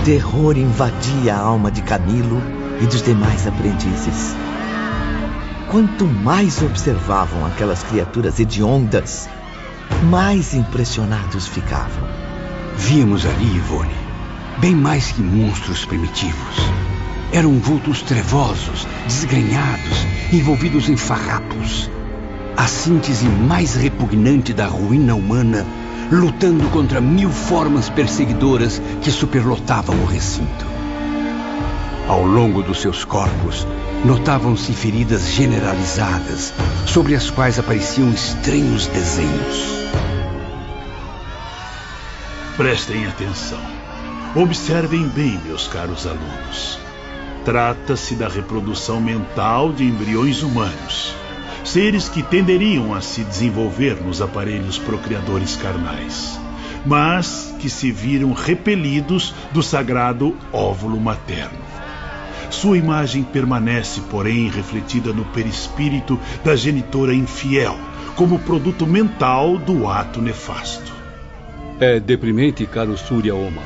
terror invadia a alma de Camilo e dos demais aprendizes. Quanto mais observavam aquelas criaturas hediondas, mais impressionados ficavam. Víamos ali, Ivone, bem mais que monstros primitivos. Eram vultos trevosos, desgrenhados, envolvidos em farrapos. A síntese mais repugnante da ruína humana, lutando contra 1000 formas perseguidoras que superlotavam o recinto. Ao longo dos seus corpos, notavam-se feridas generalizadas, sobre as quais apareciam estranhos desenhos. Prestem atenção. Observem bem, meus caros alunos. Trata-se da reprodução mental de embriões humanos, seres que tenderiam a se desenvolver nos aparelhos procriadores carnais, mas que se viram repelidos do sagrado óvulo materno. Sua imagem permanece, porém, refletida no perispírito da genitora infiel, como produto mental do ato nefasto. É deprimente, caro Surya Omar.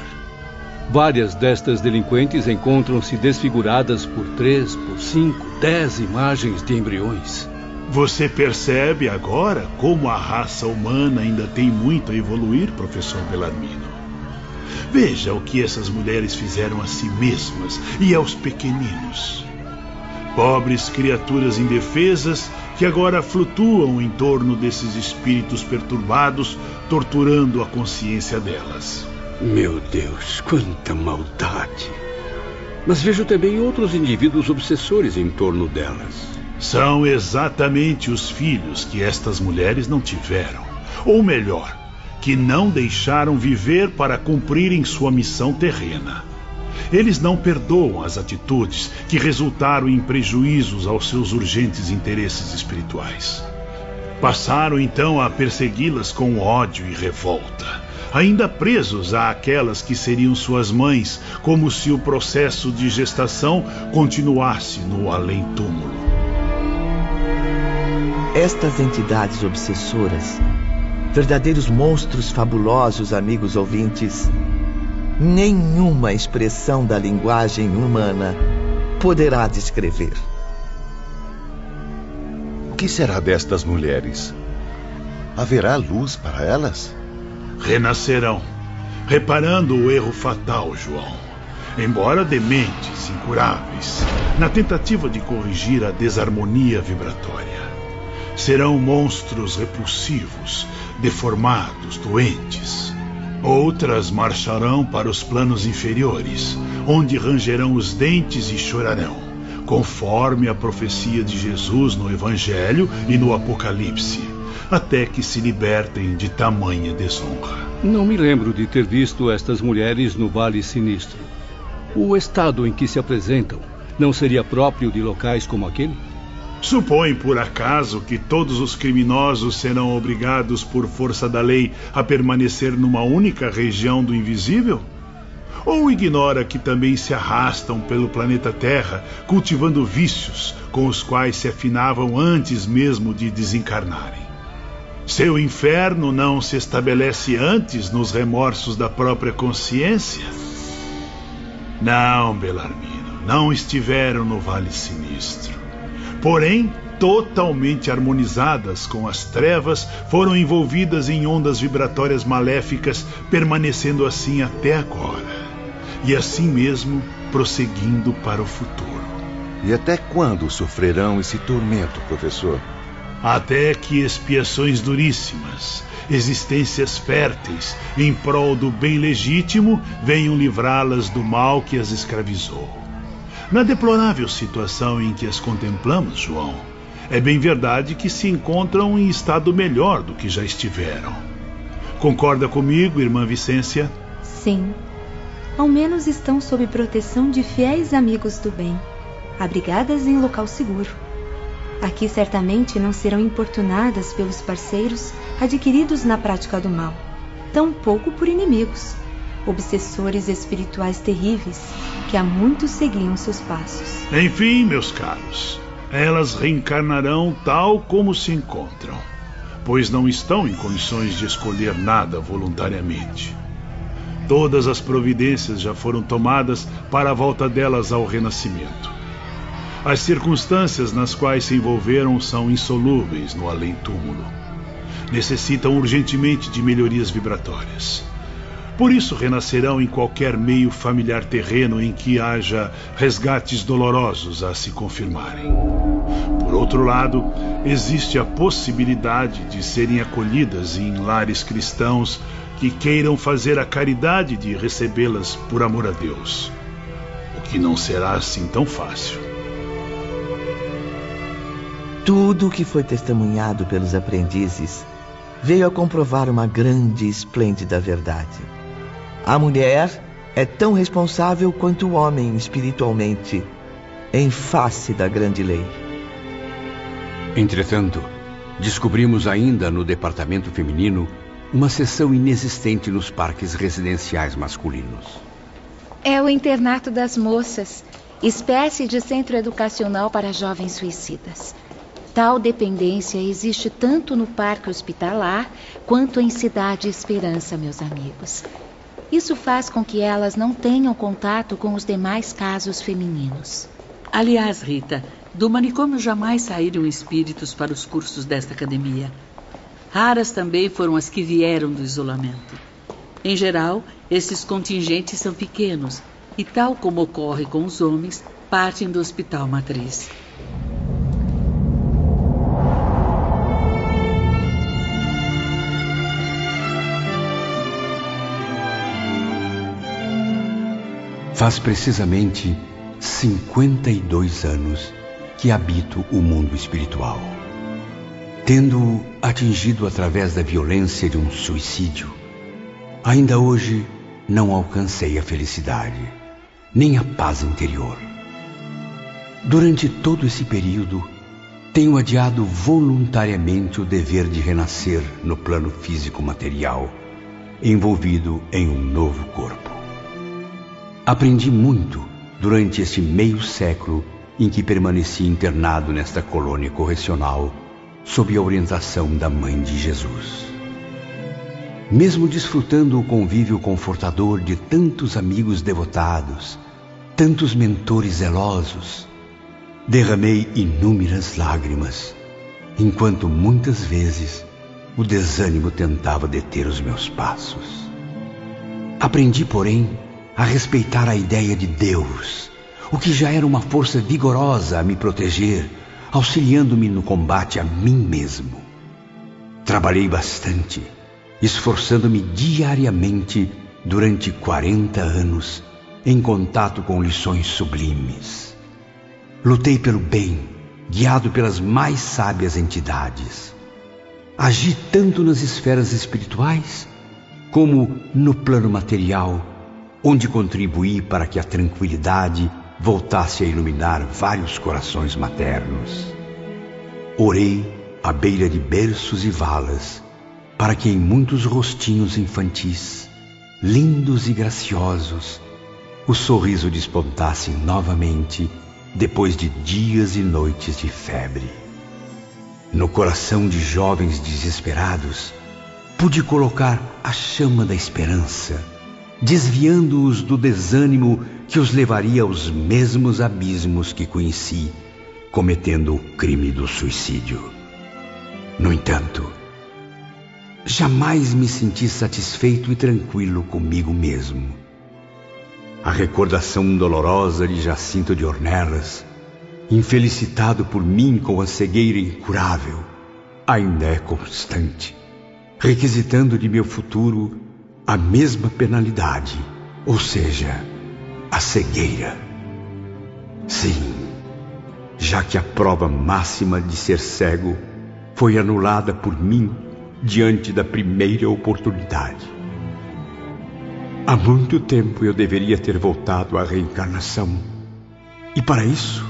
Várias destas delinquentes encontram-se desfiguradas por 3, por 5, 10 imagens de embriões. Você percebe agora como a raça humana ainda tem muito a evoluir, professor Bellarmino? Veja o que essas mulheres fizeram a si mesmas e aos pequeninos. Pobres criaturas indefesas que agora flutuam em torno desses espíritos perturbados, torturando a consciência delas. Meu Deus, quanta maldade! Mas vejo também outros indivíduos obsessores em torno delas. São exatamente os filhos que estas mulheres não tiveram. Ou melhor, que não deixaram viver para cumprirem sua missão terrena. Eles não perdoam as atitudes que resultaram em prejuízos aos seus urgentes interesses espirituais. Passaram então a persegui-las com ódio e revolta, ainda presos àquelas que seriam suas mães, como se o processo de gestação continuasse no além-túmulo. Estas entidades obsessoras, verdadeiros monstros fabulosos, amigos ouvintes, nenhuma expressão da linguagem humana poderá descrever. O que será destas mulheres? Haverá luz para elas? Renascerão, reparando o erro fatal, João. Embora dementes, incuráveis, na tentativa de corrigir a desarmonia vibratória. Serão monstros repulsivos, deformados, doentes. Outras marcharão para os planos inferiores, onde rangerão os dentes e chorarão, conforme a profecia de Jesus no Evangelho e no Apocalipse, até que se libertem de tamanha desonra. Não me lembro de ter visto estas mulheres no Vale Sinistro. O estado em que se apresentam não seria próprio de locais como aquele? Supõe, por acaso, que todos os criminosos serão obrigados por força da lei a permanecer numa única região do invisível? Ou ignora que também se arrastam pelo planeta Terra, cultivando vícios com os quais se afinavam antes mesmo de desencarnarem? Seu inferno não se estabelece antes nos remorsos da própria consciência? Não, Bellarmino, não estiveram no Vale Sinistro. Porém, totalmente harmonizadas com as trevas, foram envolvidas em ondas vibratórias maléficas, permanecendo assim até agora. E assim mesmo, prosseguindo para o futuro. E até quando sofrerão esse tormento, professor? Até que expiações duríssimas, existências férteis, em prol do bem legítimo, venham livrá-las do mal que as escravizou. Na deplorável situação em que as contemplamos, João, é bem verdade que se encontram em estado melhor do que já estiveram. Concorda comigo, irmã Vicência? Sim. Ao menos estão sob proteção de fiéis amigos do bem, abrigadas em local seguro. Aqui certamente não serão importunadas pelos parceiros adquiridos na prática do mal, tampouco por inimigos, obsessores espirituais terríveis que há muito seguiam seus passos. Enfim, meus caros, elas reencarnarão tal como se encontram, pois não estão em condições de escolher nada voluntariamente. Todas as providências já foram tomadas para a volta delas ao renascimento. As circunstâncias nas quais se envolveram são insolúveis no além-túmulo. Necessitam urgentemente de melhorias vibratórias. Por isso renascerão em qualquer meio familiar terreno em que haja resgates dolorosos a se confirmarem. Por outro lado, existe a possibilidade de serem acolhidas em lares cristãos que queiram fazer a caridade de recebê-las por amor a Deus, o que não será assim tão fácil. Tudo o que foi testemunhado pelos aprendizes veio a comprovar uma grande e esplêndida verdade. A mulher é tão responsável quanto o homem espiritualmente, em face da grande lei. Entretanto, descobrimos ainda no departamento feminino uma seção inexistente nos parques residenciais masculinos. É o internato das moças, espécie de centro educacional para jovens suicidas. Tal dependência existe tanto no parque hospitalar quanto em Cidade Esperança, meus amigos. Isso faz com que elas não tenham contato com os demais casos femininos. Aliás, Rita, do manicômio jamais saíram espíritos para os cursos desta academia. Raras também foram as que vieram do isolamento. Em geral, esses contingentes são pequenos e, tal como ocorre com os homens, partem do hospital matriz. Faz precisamente 52 anos que habito o mundo espiritual. Tendo-o atingido através da violência de um suicídio, ainda hoje não alcancei a felicidade, nem a paz interior. Durante todo esse período, tenho adiado voluntariamente o dever de renascer no plano físico-material, envolvido em um novo corpo. Aprendi muito durante este meio século em que permaneci internado nesta colônia correcional, sob a orientação da Mãe de Jesus. Mesmo desfrutando o convívio confortador de tantos amigos devotados, tantos mentores zelosos, derramei inúmeras lágrimas, enquanto muitas vezes o desânimo tentava deter os meus passos. Aprendi, porém, a respeitar a ideia de Deus, o que já era uma força vigorosa a me proteger, auxiliando-me no combate a mim mesmo. Trabalhei bastante, esforçando-me diariamente durante 40 anos em contato com lições sublimes. Lutei pelo bem, guiado pelas mais sábias entidades. Agi tanto nas esferas espirituais como no plano material, onde contribuí para que a tranquilidade voltasse a iluminar vários corações maternos. Orei à beira de berços e valas, para que em muitos rostinhos infantis, lindos e graciosos, o sorriso despontasse novamente depois de dias e noites de febre. No coração de jovens desesperados, pude colocar a chama da esperança, desviando-os do desânimo que os levaria aos mesmos abismos que conheci, cometendo o crime do suicídio. No entanto, jamais me senti satisfeito e tranquilo comigo mesmo. A recordação dolorosa de Jacinto de Ornelas, infelicitado por mim com a cegueira incurável, ainda é constante, requisitando de meu futuro a mesma penalidade, ou seja, a cegueira. Sim, já que a prova máxima de ser cego foi anulada por mim diante da primeira oportunidade. Há muito tempo eu deveria ter voltado à reencarnação, e para isso,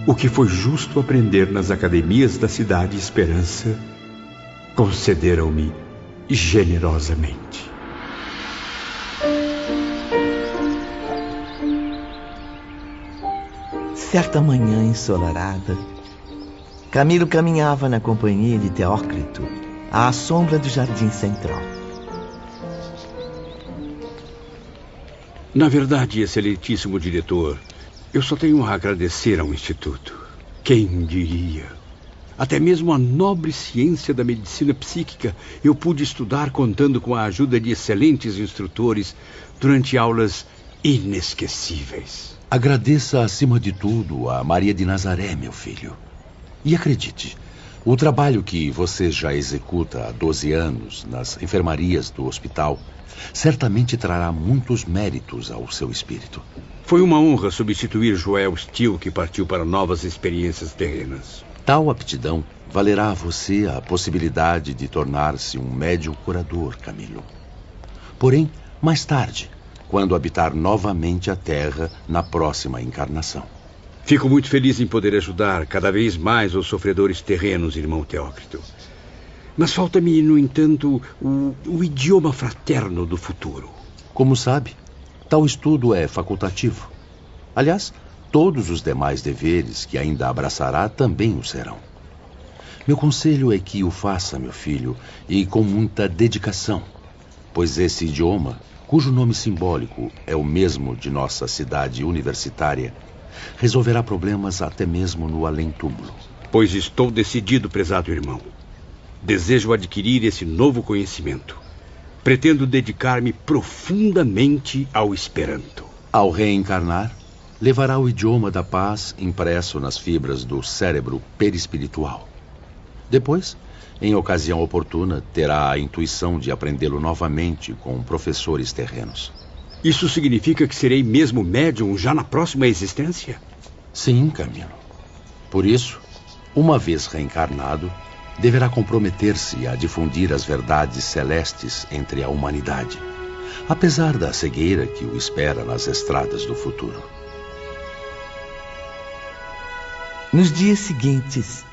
o que foi justo aprender nas academias da Cidade Esperança, concederam-me generosamente. Certa manhã ensolarada, Camilo caminhava na companhia de Teócrito à sombra do jardim central. Na verdade, excelentíssimo diretor, eu só tenho a agradecer ao Instituto. Quem diria? Até mesmo a nobre ciência da medicina psíquica eu pude estudar contando com a ajuda de excelentes instrutores durante aulas inesquecíveis. Agradeça acima de tudo a Maria de Nazaré, meu filho. E acredite, o trabalho que você já executa há 12 anos nas enfermarias do hospital certamente trará muitos méritos ao seu espírito. Foi uma honra substituir Joel Steele, que partiu para novas experiências terrenas. Tal aptidão valerá a você a possibilidade de tornar-se um médium curador, Camilo. Porém, mais tarde, quando habitar novamente a Terra na próxima encarnação. Fico muito feliz em poder ajudar cada vez mais os sofredores terrenos, irmão Teócrito. Mas falta-me, no entanto, o idioma fraterno do futuro. Como sabe, tal estudo é facultativo. Aliás, todos os demais deveres que ainda abraçará também o serão. Meu conselho é que o faça, meu filho, e com muita dedicação, pois esse idioma, cujo nome simbólico é o mesmo de nossa cidade universitária, resolverá problemas até mesmo no além-túmulo. Pois estou decidido, prezado irmão. Desejo adquirir esse novo conhecimento. Pretendo dedicar-me profundamente ao Esperanto. Ao reencarnar, levará o idioma da paz impresso nas fibras do cérebro perispiritual. Depois, em ocasião oportuna, terá a intuição de aprendê-lo novamente com professores terrenos. Isso significa que serei mesmo médium já na próxima existência? Sim, Camilo. Por isso, uma vez reencarnado, deverá comprometer-se a difundir as verdades celestes entre a humanidade, apesar da cegueira que o espera nas estradas do futuro. Nos dias seguintes,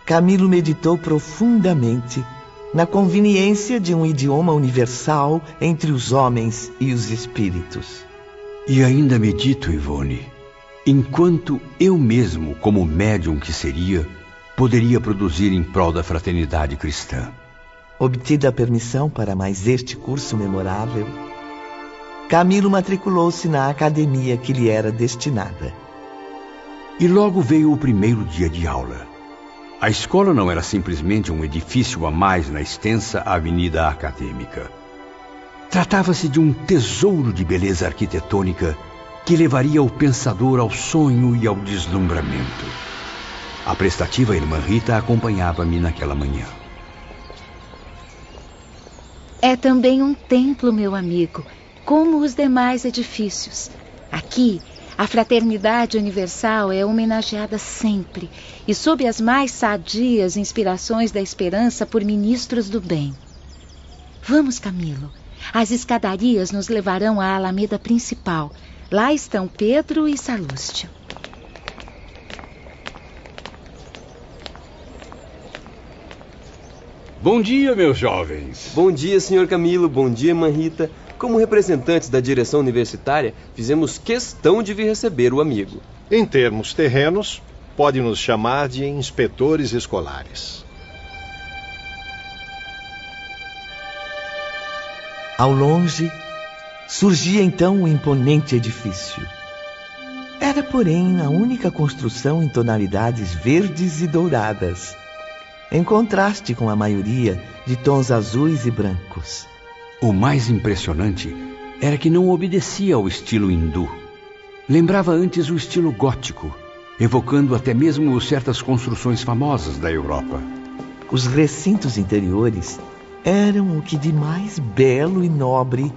Camilo meditou profundamente na conveniência de um idioma universal entre os homens e os espíritos. E ainda medito, Ivone, enquanto eu mesmo, como médium que seria, poderia produzir em prol da fraternidade cristã. Obtida a permissão para mais este curso memorável, Camilo matriculou-se na academia que lhe era destinada. E logo veio o primeiro dia de aula. A escola não era simplesmente um edifício a mais na extensa avenida acadêmica. Tratava-se de um tesouro de beleza arquitetônica que levaria o pensador ao sonho e ao deslumbramento. A prestativa irmã Rita acompanhava-me naquela manhã. É também um templo, meu amigo, como os demais edifícios. Aqui, a fraternidade universal é homenageada sempre e sob as mais sadias inspirações da esperança por ministros do bem. Vamos, Camilo. As escadarias nos levarão à alameda principal. Lá estão Pedro e Salúcio. Bom dia, meus jovens. Bom dia, senhor Camilo. Bom dia, irmã Rita. Como representantes da direção universitária, fizemos questão de vir receber o amigo. Em termos terrenos, pode nos chamar de inspetores escolares. Ao longe, surgia então um imponente edifício. Era, porém, a única construção em tonalidades verdes e douradas, em contraste com a maioria de tons azuis e brancos. O mais impressionante era que não obedecia ao estilo hindu. Lembrava antes o estilo gótico, evocando até mesmo certas construções famosas da Europa. Os recintos interiores eram o que de mais belo e nobre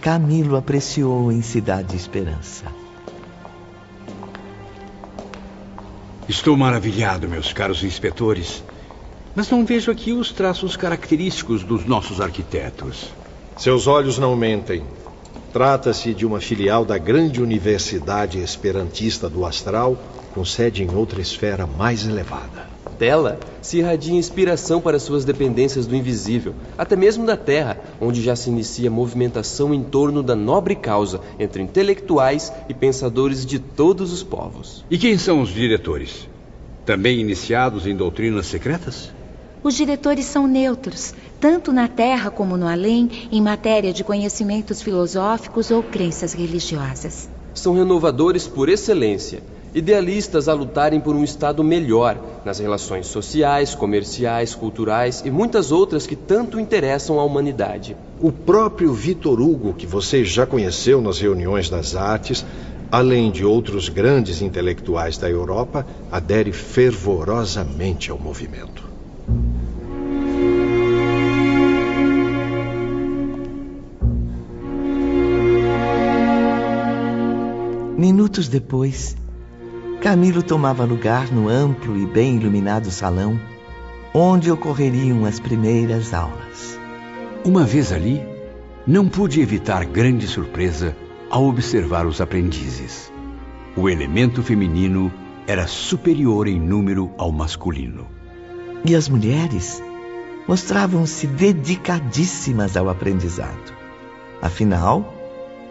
Camilo apreciou em Cidade Esperança. Estou maravilhado, meus caros inspetores. Mas não vejo aqui os traços característicos dos nossos arquitetos. Seus olhos não mentem. Trata-se de uma filial da grande Universidade Esperantista do Astral, com sede em outra esfera mais elevada. Dela se irradia inspiração para suas dependências do invisível, até mesmo da Terra, onde já se inicia movimentação em torno da nobre causa entre intelectuais e pensadores de todos os povos. E quem são os diretores? Também iniciados em doutrinas secretas? os diretores são neutros, tanto na Terra como no além, em matéria de conhecimentos filosóficos ou crenças religiosas. São renovadores por excelência, idealistas a lutarem por um estado melhor nas relações sociais, comerciais, culturais e muitas outras que tanto interessam à humanidade. O próprio Victor Hugo, que você já conheceu nas reuniões das artes, além de outros grandes intelectuais da Europa, adere fervorosamente ao movimento. Minutos depois, Camilo tomava lugar no amplo e bem iluminado salão, onde ocorreriam as primeiras aulas. Uma vez ali, não pude evitar grande surpresa ao observar os aprendizes. O elemento feminino era superior em número ao masculino. E as mulheres mostravam-se dedicadíssimas ao aprendizado. Afinal,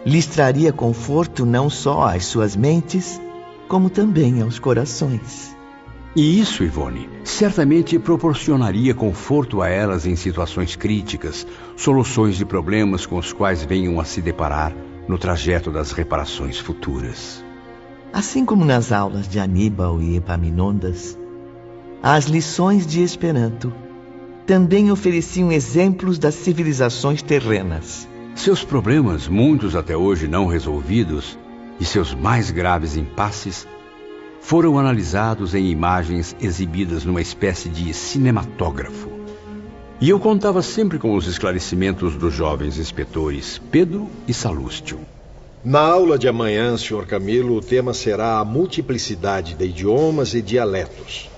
lhes traria conforto não só às suas mentes, como também aos corações. E isso, Ivone, certamente proporcionaria conforto a elas em situações críticas, soluções de problemas com os quais venham a se deparar no trajeto das reparações futuras. Assim como nas aulas de Aníbal e Epaminondas, as lições de Esperanto também ofereciam exemplos das civilizações terrenas. Seus problemas, muitos até hoje não resolvidos, e seus mais graves impasses, foram analisados em imagens exibidas numa espécie de cinematógrafo. E eu contava sempre com os esclarecimentos dos jovens inspetores Pedro e Salústio. Na aula de amanhã, Sr. Camilo, o tema será a multiplicidade de idiomas e dialetos.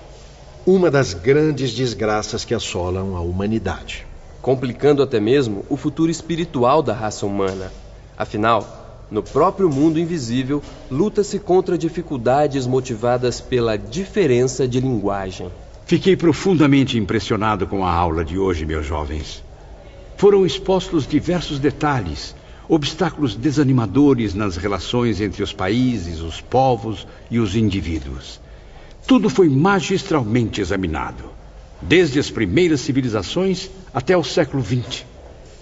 Uma das grandes desgraças que assolam a humanidade. Complicando até mesmo o futuro espiritual da raça humana. Afinal, no próprio mundo invisível, luta-se contra dificuldades motivadas pela diferença de linguagem. Fiquei profundamente impressionado com a aula de hoje, meus jovens. Foram expostos diversos detalhes, obstáculos desanimadores nas relações entre os países, os povos e os indivíduos. Tudo foi magistralmente examinado, desde as primeiras civilizações até o século XX,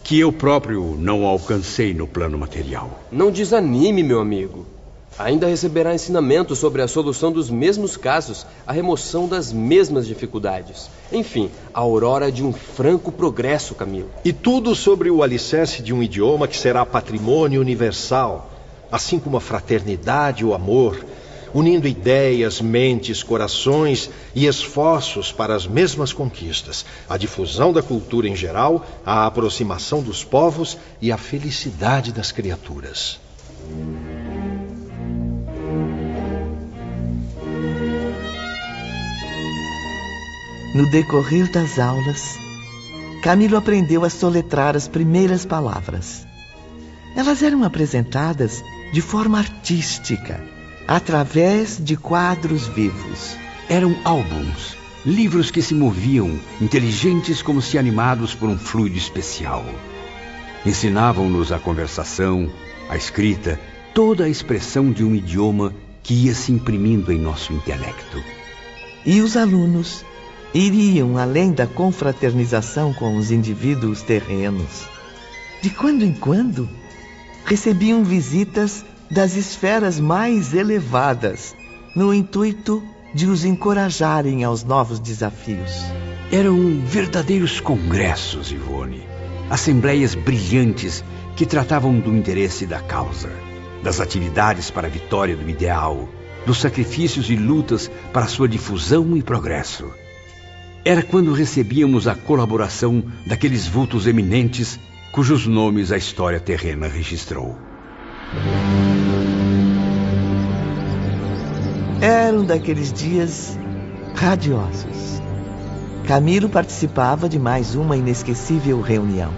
que eu próprio não alcancei no plano material. Não desanime, meu amigo. Ainda receberá ensinamento sobre a solução dos mesmos casos, a remoção das mesmas dificuldades. Enfim, a aurora de um franco progresso, Camilo. E tudo sobre o alicerce de um idioma que será patrimônio universal, assim como a fraternidade e o amor, unindo ideias, mentes, corações e esforços para as mesmas conquistas, a difusão da cultura em geral, a aproximação dos povos e a felicidade das criaturas. No decorrer das aulas, Camilo aprendeu a soletrar as primeiras palavras. Elas eram apresentadas de forma artística, através de quadros vivos. Eram álbuns, livros que se moviam, inteligentes como se animados por um fluido especial. Ensinavam-nos a conversação, a escrita, toda a expressão de um idioma que ia se imprimindo em nosso intelecto. E os alunos iriam além da confraternização com os indivíduos terrenos. De quando em quando, recebiam visitas das esferas mais elevadas, no intuito de os encorajarem aos novos desafios. Eram verdadeiros congressos, Ivone. Assembleias brilhantes que tratavam do interesse da causa, das atividades para a vitória do ideal, dos sacrifícios e lutas para sua difusão e progresso. Era quando recebíamos a colaboração daqueles vultos eminentes cujos nomes a história terrena registrou. Eram daqueles dias radiosos. Camilo participava de mais uma inesquecível reunião.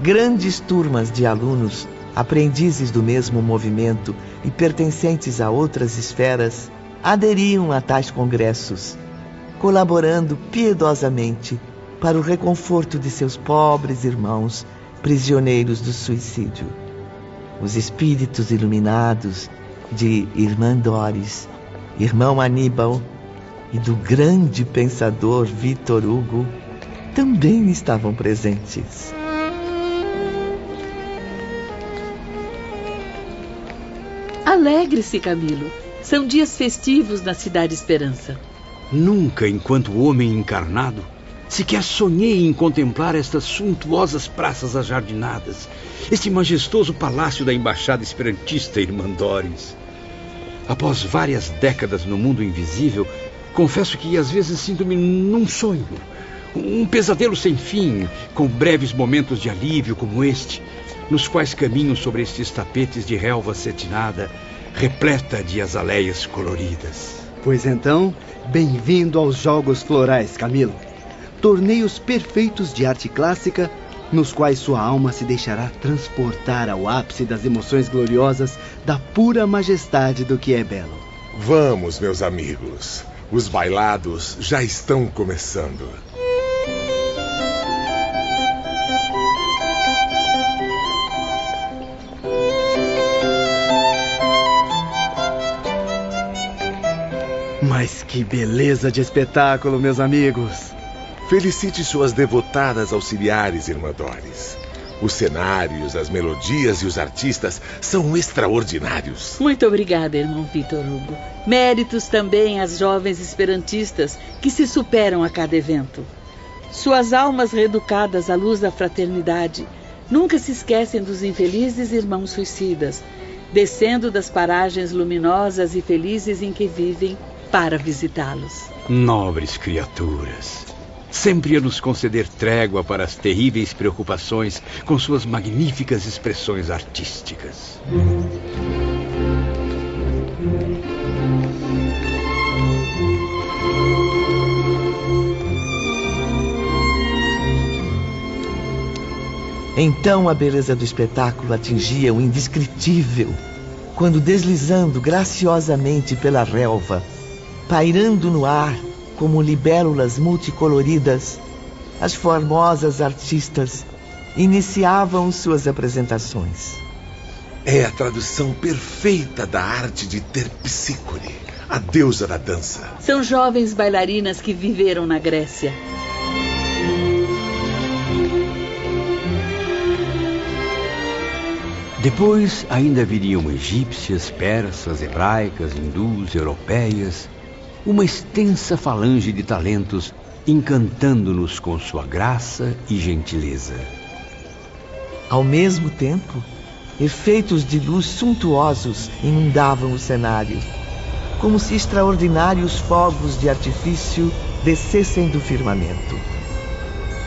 Grandes turmas de alunos, aprendizes do mesmo movimento e pertencentes a outras esferas, aderiam a tais congressos, colaborando piedosamente para o reconforto de seus pobres irmãos prisioneiros do suicídio. Os espíritos iluminados de Irmã Doris, Irmão Aníbal e do grande pensador Victor Hugo também estavam presentes. Alegre-se, Camilo. São dias festivos na Cidade Esperança. Nunca, enquanto homem encarnado, sequer sonhei em contemplar estas suntuosas praças ajardinadas, este majestoso palácio da Embaixada Esperantista Irmandores. Após várias décadas no mundo invisível, confesso que às vezes sinto-me num sonho, um pesadelo sem fim, com breves momentos de alívio como este, nos quais caminho sobre estes tapetes de relva cetinada, repleta de azaleias coloridas. Pois então, bem-vindo aos Jogos Florais, Camilo. Torneios perfeitos de arte clássica, nos quais sua alma se deixará transportar ao ápice das emoções gloriosas da pura majestade do que é belo. Vamos, meus amigos. Os bailados já estão começando. Mas que beleza de espetáculo, meus amigos! Felicite suas devotadas auxiliares, Irmandores. Os cenários, as melodias e os artistas são extraordinários. Muito obrigada, irmão Vitor Hugo. Méritos também às jovens esperantistas que se superam a cada evento. Suas almas reeducadas à luz da fraternidade nunca se esquecem dos infelizes irmãos suicidas, descendo das paragens luminosas e felizes em que vivem para visitá-los. Nobres criaturas, sempre a nos conceder trégua para as terríveis preocupações com suas magníficas expressões artísticas. Então a beleza do espetáculo atingia o indescritível, quando deslizando graciosamente pela relva, pairando no ar como libélulas multicoloridas, as formosas artistas iniciavam suas apresentações. É a tradução perfeita da arte de Terpsícore, a deusa da dança. São jovens bailarinas que viveram na Grécia. Depois ainda viriam egípcias, persas, hebraicas, hindus, europeias, uma extensa falange de talentos encantando-nos com sua graça e gentileza. Ao mesmo tempo, efeitos de luz suntuosos inundavam o cenário, como se extraordinários fogos de artifício descessem do firmamento.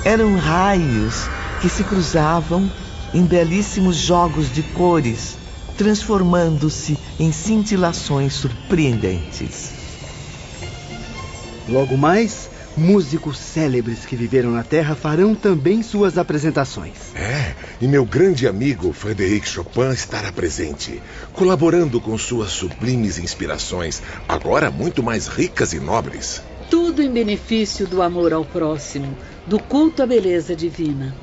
Eram raios que se cruzavam em belíssimos jogos de cores, transformando-se em cintilações surpreendentes. Logo mais, músicos célebres que viveram na Terra farão também suas apresentações. E meu grande amigo Frédéric Chopin estará presente, colaborando com suas sublimes inspirações, agora muito mais ricas e nobres. Tudo em benefício do amor ao próximo, do culto à beleza divina.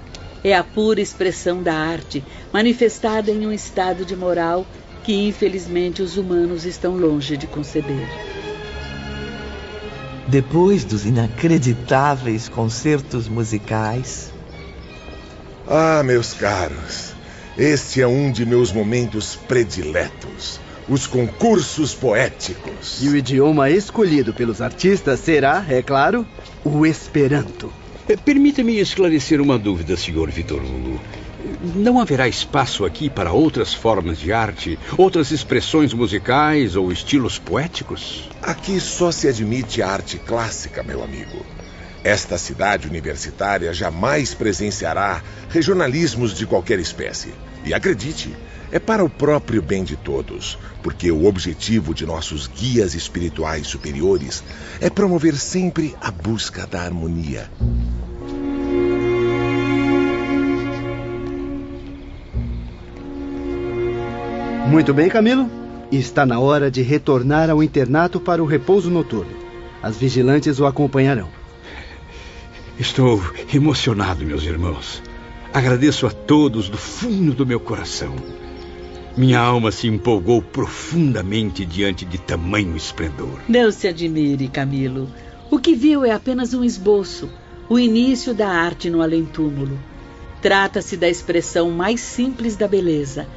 É a pura expressão da arte, manifestada em um estado de moral que, infelizmente, os humanos estão longe de conceber. Depois dos inacreditáveis concertos musicais... Ah, meus caros, este é um de meus momentos prediletos, os concursos poéticos. E o idioma escolhido pelos artistas será, é claro, o Esperanto. Permita-me esclarecer uma dúvida, Sr. Vitor Hugo. Não haverá espaço aqui para outras formas de arte, outras expressões musicais ou estilos poéticos? Aqui só se admite a arte clássica, meu amigo. Esta cidade universitária jamais presenciará regionalismos de qualquer espécie. E acredite, é para o próprio bem de todos, porque o objetivo de nossos guias espirituais superiores é promover sempre a busca da harmonia. Muito bem, Camilo. Está na hora de retornar ao internato para o repouso noturno. As vigilantes o acompanharão. Estou emocionado, meus irmãos. Agradeço a todos do fundo do meu coração. Minha alma se empolgou profundamente diante de tamanho esplendor. Não se admire, Camilo. O que viu é apenas um esboço, o início da arte no além-túmulo. Trata-se da expressão mais simples da beleza,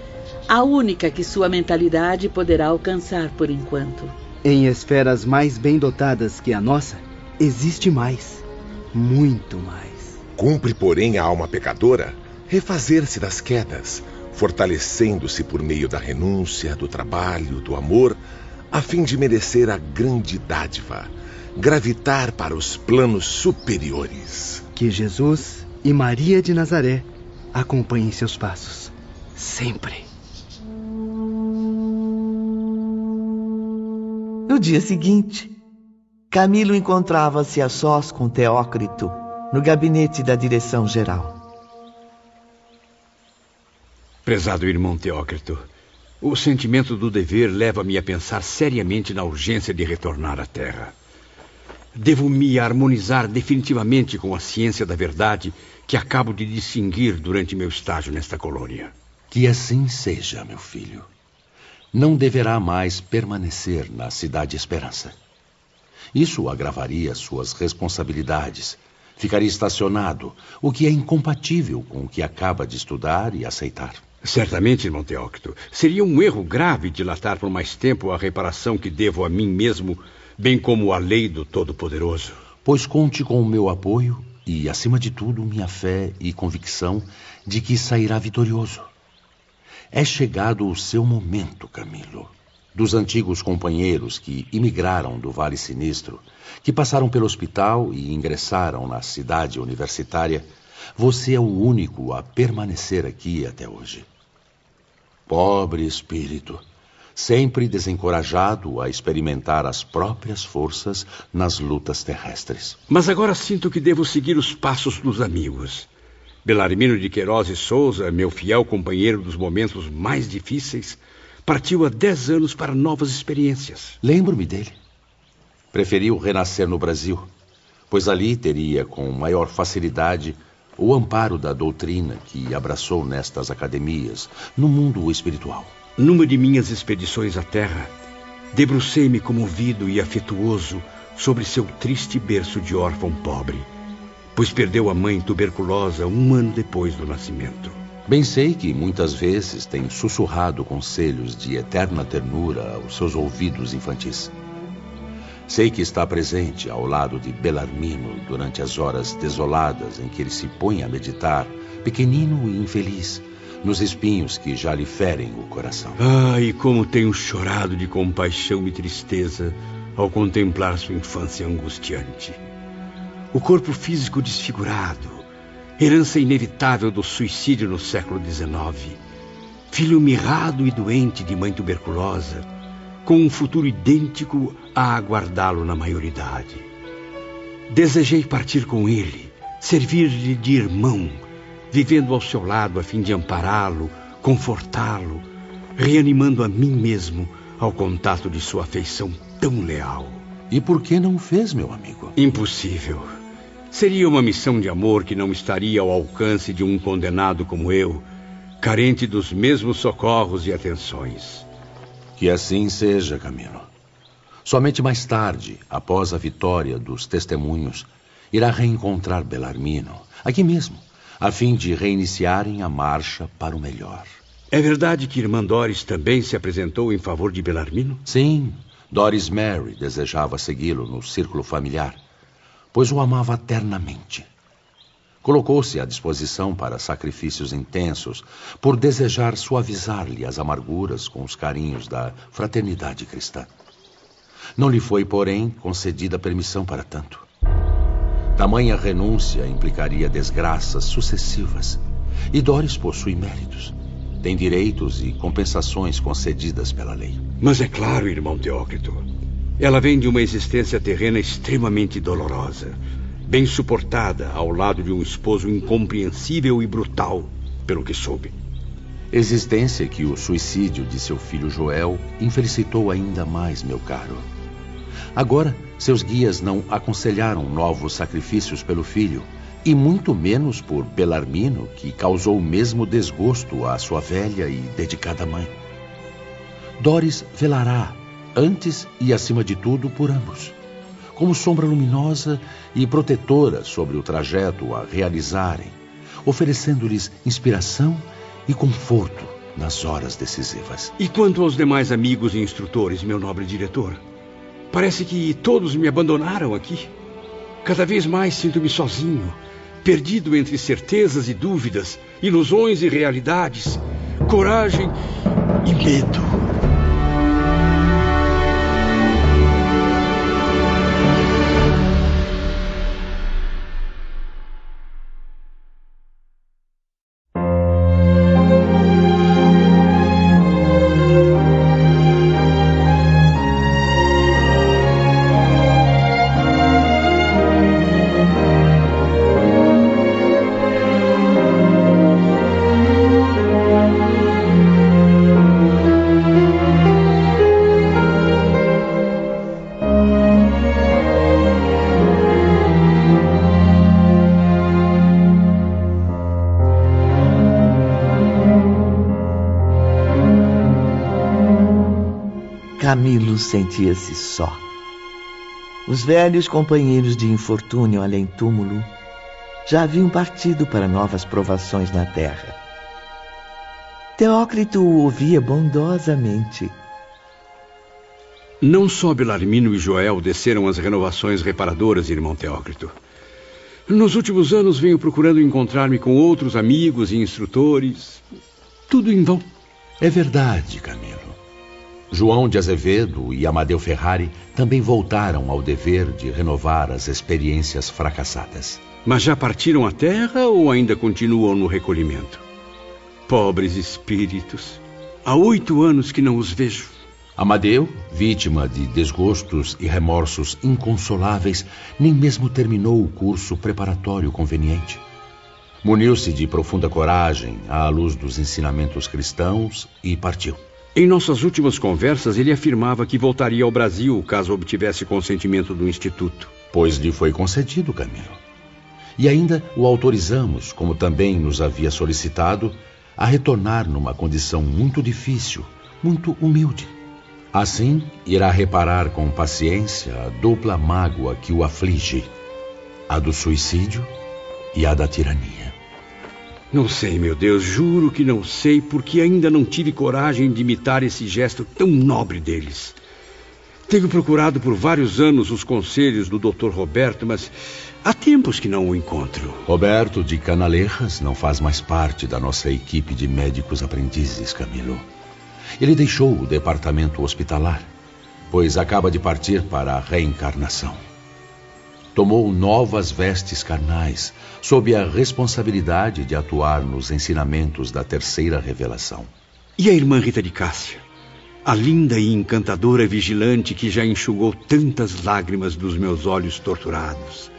a única que sua mentalidade poderá alcançar por enquanto. Em esferas mais bem dotadas que a nossa, existe mais, muito mais. Cumpre, porém, a alma pecadora refazer-se das quedas, fortalecendo-se por meio da renúncia, do trabalho, do amor, a fim de merecer a grande dádiva, gravitar para os planos superiores. Que Jesus e Maria de Nazaré acompanhem seus passos, sempre. No dia seguinte, Camilo encontrava-se a sós com Teócrito no gabinete da direção-geral. Prezado irmão Teócrito, o sentimento do dever leva-me a pensar seriamente na urgência de retornar à Terra. Devo me harmonizar definitivamente com a ciência da verdade que acabo de distinguir durante meu estágio nesta colônia. Que assim seja, meu filho. Não deverá mais permanecer na Cidade Esperança. Isso agravaria suas responsabilidades. Ficaria estacionado, o que é incompatível com o que acaba de estudar e aceitar. Certamente, irmão Teócrito. Seria um erro grave dilatar por mais tempo a reparação que devo a mim mesmo, bem como a lei do Todo-Poderoso. Pois conte com o meu apoio e, acima de tudo, minha fé e convicção de que sairá vitorioso. É chegado o seu momento, Camilo. Dos antigos companheiros que imigraram do Vale Sinistro, que passaram pelo hospital e ingressaram na cidade universitária, você é o único a permanecer aqui até hoje. Pobre espírito, sempre desencorajado a experimentar as próprias forças nas lutas terrestres. Mas agora sinto que devo seguir os passos dos amigos. Belarmino de Queiroz e Souza, meu fiel companheiro dos momentos mais difíceis, partiu há 10 anos para novas experiências. Lembro-me dele. Preferiu renascer no Brasil, pois ali teria com maior facilidade o amparo da doutrina que abraçou nestas academias, no mundo espiritual. Numa de minhas expedições à Terra, debrucei-me comovido e afetuoso sobre seu triste berço de órfão pobre, pois perdeu a mãe tuberculosa 1 ano depois do nascimento. Bem sei que muitas vezes tem sussurrado conselhos de eterna ternura aos seus ouvidos infantis. Sei que está presente ao lado de Belarmino durante as horas desoladas em que ele se põe a meditar, pequenino e infeliz, nos espinhos que já lhe ferem o coração. E como tenho chorado de compaixão e tristeza ao contemplar sua infância angustiante. O corpo físico desfigurado, herança inevitável do suicídio no século XIX, filho mirrado e doente de mãe tuberculosa, com um futuro idêntico a aguardá-lo na maioridade. Desejei partir com ele, servir-lhe de irmão, vivendo ao seu lado a fim de ampará-lo, confortá-lo, reanimando a mim mesmo ao contato de sua afeição tão leal. E por que não fez, meu amigo? Impossível. Seria uma missão de amor que não estaria ao alcance de um condenado como eu, carente dos mesmos socorros e atenções. Que assim seja, Camilo. Somente mais tarde, após a vitória dos testemunhos, irá reencontrar Belarmino, aqui mesmo, a fim de reiniciarem a marcha para o melhor. É verdade que irmã Doris também se apresentou em favor de Belarmino? Sim, Doris Mary desejava segui-lo no círculo familiar, pois o amava ternamente. Colocou-se à disposição para sacrifícios intensos, por desejar suavizar-lhe as amarguras com os carinhos da fraternidade cristã. Não lhe foi, porém, concedida permissão para tanto. Tamanha renúncia implicaria desgraças sucessivas, e Doris possui méritos. Tem direitos e compensações concedidas pela lei. Mas é claro, irmão Teócrito, ela vem de uma existência terrena extremamente dolorosa, bem suportada ao lado de um esposo incompreensível e brutal, pelo que soube. Existência que o suicídio de seu filho Joel infelicitou ainda mais, meu caro. Agora, seus guias não aconselharam novos sacrifícios pelo filho, e muito menos por Belarmino, que causou o mesmo desgosto à sua velha e dedicada mãe. Doris velará, antes e acima de tudo, por ambos. como sombra luminosa e protetora sobre o trajeto a realizarem, oferecendo-lhes inspiração e conforto nas horas decisivas. E quanto aos demais amigos e instrutores, meu nobre diretor? Parece que todos me abandonaram aqui. Cada vez mais sinto-me sozinho, perdido entre certezas e dúvidas, ilusões e realidades, coragem e medo. Camilo sentia-se só. Os velhos companheiros de infortúnio além-túmulo já haviam partido para novas provações na terra. Teócrito o ouvia bondosamente. Não só Belarmino e Joel desceram as renovações reparadoras, irmão Teócrito. Nos últimos anos venho procurando encontrar-me com outros amigos e instrutores. Tudo em vão. É verdade, Camilo. João de Azevedo e Amadeu Ferrari também voltaram ao dever de renovar as experiências fracassadas. Mas já partiram à terra ou ainda continuam no recolhimento? Pobres espíritos. Há 8 anos que não os vejo. Amadeu, vítima de desgostos e remorsos inconsoláveis, nem mesmo terminou o curso preparatório conveniente. Muniu-se de profunda coragem à luz dos ensinamentos cristãos e partiu. Em nossas últimas conversas, ele afirmava que voltaria ao Brasil caso obtivesse consentimento do Instituto. Pois lhe foi concedido, Camilo. E ainda o autorizamos, como também nos havia solicitado, a retornar numa condição muito difícil, muito humilde. Assim, irá reparar com paciência a dupla mágoa que o aflige, a do suicídio e a da tirania. Não sei, meu Deus, juro que não sei, porque ainda não tive coragem de imitar esse gesto tão nobre deles. Tenho procurado por vários anos os conselhos do Dr. Roberto, mas há tempos que não o encontro. Roberto de Canaleiras não faz mais parte da nossa equipe de médicos aprendizes, Camilo. Ele deixou o departamento hospitalar, pois acaba de partir para a reencarnação. Tomou novas vestes carnais, sob a responsabilidade de atuar nos ensinamentos da terceira revelação. E a irmã Rita de Cássia? A linda e encantadora vigilante que já enxugou tantas lágrimas dos meus olhos torturados.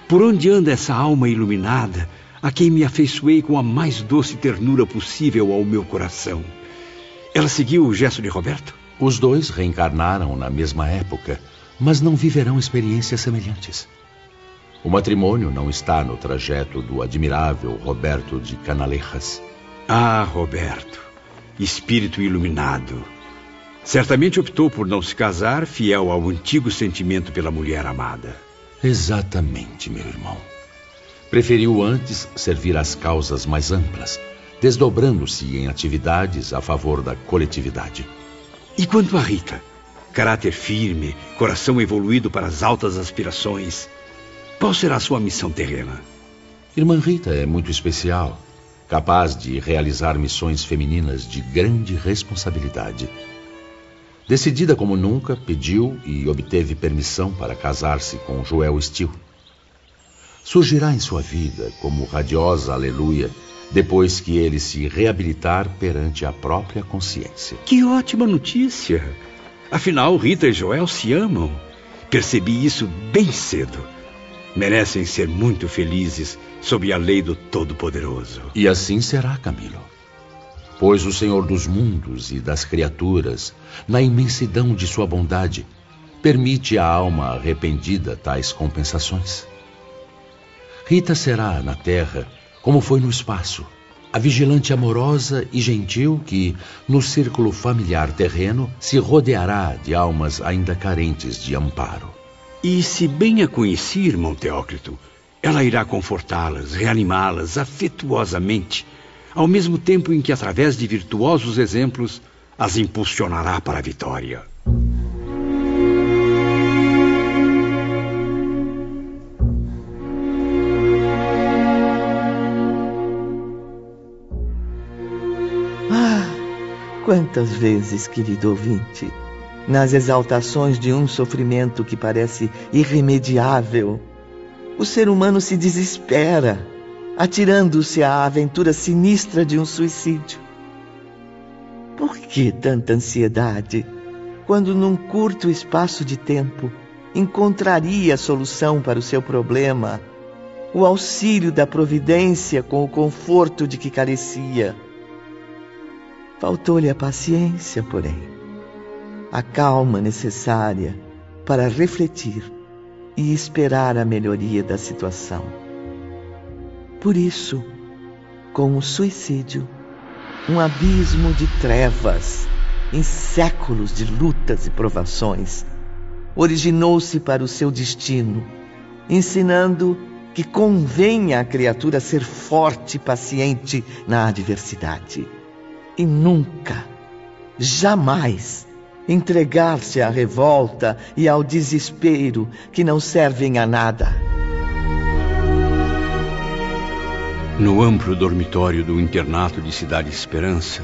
Por onde anda essa alma iluminada, a quem me afeiçoei com a mais doce ternura possível ao meu coração? Ela seguiu o gesto de Roberto? Os dois reencarnaram na mesma época, mas não viverão experiências semelhantes. O matrimônio não está no trajeto do admirável Roberto de Canaleiras. Ah, Roberto, espírito iluminado. Certamente optou por não se casar, fiel ao antigo sentimento pela mulher amada. Exatamente, meu irmão. Preferiu antes servir às causas mais amplas, desdobrando-se em atividades a favor da coletividade. E quanto a Rita? Caráter firme, coração evoluído para as altas aspirações. Qual será sua missão terrena? Irmã Rita é muito especial, capaz de realizar missões femininas de grande responsabilidade. Decidida como nunca, pediu e obteve permissão para casar-se com Joel Steele. Surgirá em sua vida como radiosa aleluia, depois que ele se reabilitar perante a própria consciência. Que ótima notícia! Afinal, Rita e Joel se amam. Percebi isso bem cedo. Merecem ser muito felizes sob a lei do Todo-Poderoso. E assim será, Camilo. Pois o Senhor dos mundos e das criaturas, na imensidão de sua bondade, permite à alma arrependida tais compensações. Rita será na terra, como foi no espaço, a vigilante amorosa e gentil que, no círculo familiar terreno, se rodeará de almas ainda carentes de amparo. E se bem a conheci, irmão Teócrito, ela irá confortá-las, reanimá-las afetuosamente, ao mesmo tempo em que, através de virtuosos exemplos, as impulsionará para a vitória. Quantas vezes, querido ouvinte, nas exaltações de um sofrimento que parece irremediável, o ser humano se desespera, atirando-se à aventura sinistra de um suicídio. Por que tanta ansiedade, quando num curto espaço de tempo encontraria a solução para o seu problema, o auxílio da providência com o conforto de que carecia? Faltou-lhe a paciência, porém, a calma necessária para refletir e esperar a melhoria da situação. Por isso, com o suicídio, um abismo de trevas, em séculos de lutas e provações, originou-se para o seu destino, ensinando que convém à criatura ser forte e paciente na adversidade. E nunca, jamais, entregar-se à revolta e ao desespero que não servem a nada. No amplo dormitório do internato de Cidade Esperança,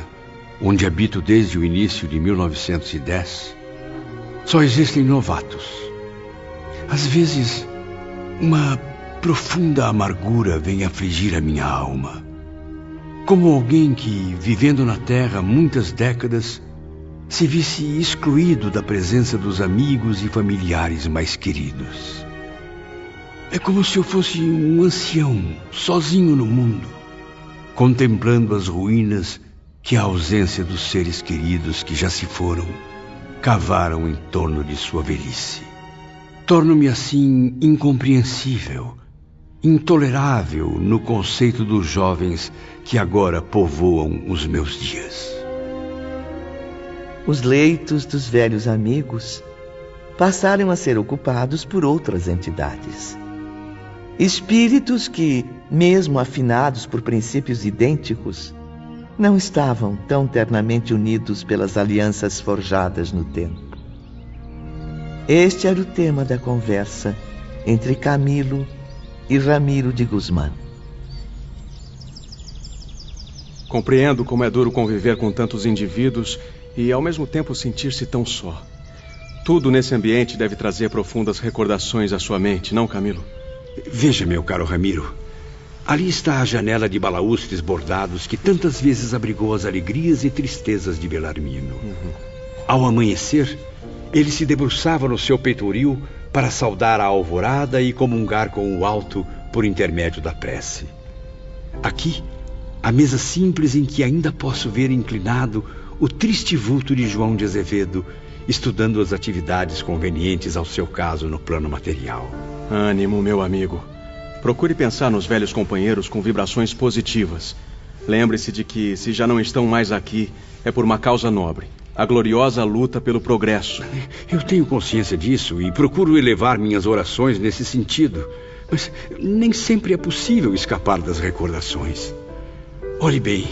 onde habito desde o início de 1910, só existem novatos. Às vezes, uma profunda amargura vem afligir a minha alma. Como alguém que, vivendo na Terra muitas décadas, se visse excluído da presença dos amigos e familiares mais queridos. É como se eu fosse um ancião, sozinho no mundo, contemplando as ruínas que a ausência dos seres queridos que já se foram cavaram em torno de sua velhice. Torno-me assim incompreensível, intolerável no conceito dos jovens que agora povoam os meus dias. Os leitos dos velhos amigos passaram a ser ocupados por outras entidades. Espíritos que, mesmo afinados por princípios idênticos, não estavam tão ternamente unidos pelas alianças forjadas no tempo. Este era o tema da conversa entre Camilo e Ramiro de Guzmán. Compreendo como é duro conviver com tantos indivíduos e, ao mesmo tempo, sentir-se tão só. Tudo nesse ambiente deve trazer profundas recordações à sua mente, não, Camilo? Veja, meu caro Ramiro. Ali está a janela de balaústres bordados que tantas vezes abrigou as alegrias e tristezas de Belarmino. Ao amanhecer, ele se debruçava no seu peitoril para saudar a alvorada e comungar com o alto por intermédio da prece. Aqui, a mesa simples em que ainda posso ver inclinado o triste vulto de João de Azevedo, estudando as atividades convenientes ao seu caso no plano material. Ânimo, meu amigo. Procure pensar nos velhos companheiros com vibrações positivas. Lembre-se de que, se já não estão mais aqui, é por uma causa nobre. A gloriosa luta pelo progresso. Eu tenho consciência disso e procuro elevar minhas orações nesse sentido. Mas nem sempre é possível escapar das recordações. Olhe bem,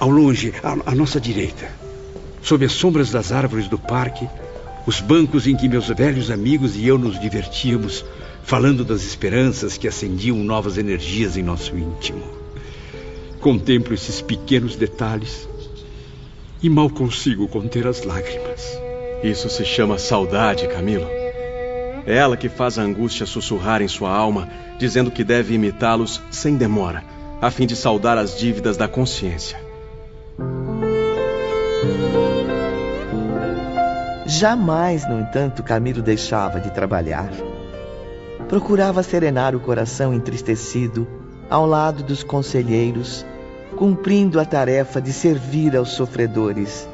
ao longe, à nossa direita, sob as sombras das árvores do parque, os bancos em que meus velhos amigos e eu nos divertíamos, falando das esperanças que acendiam novas energias em nosso íntimo. Contemplo esses pequenos detalhes e mal consigo conter as lágrimas. Isso se chama saudade, Camilo. É ela que faz a angústia sussurrar em sua alma, dizendo que deve imitá-los sem demora, a fim de saldar as dívidas da consciência. Jamais, no entanto, Camilo deixava de trabalhar. Procurava serenar o coração entristecido ao lado dos conselheiros, cumprindo a tarefa de servir aos sofredores,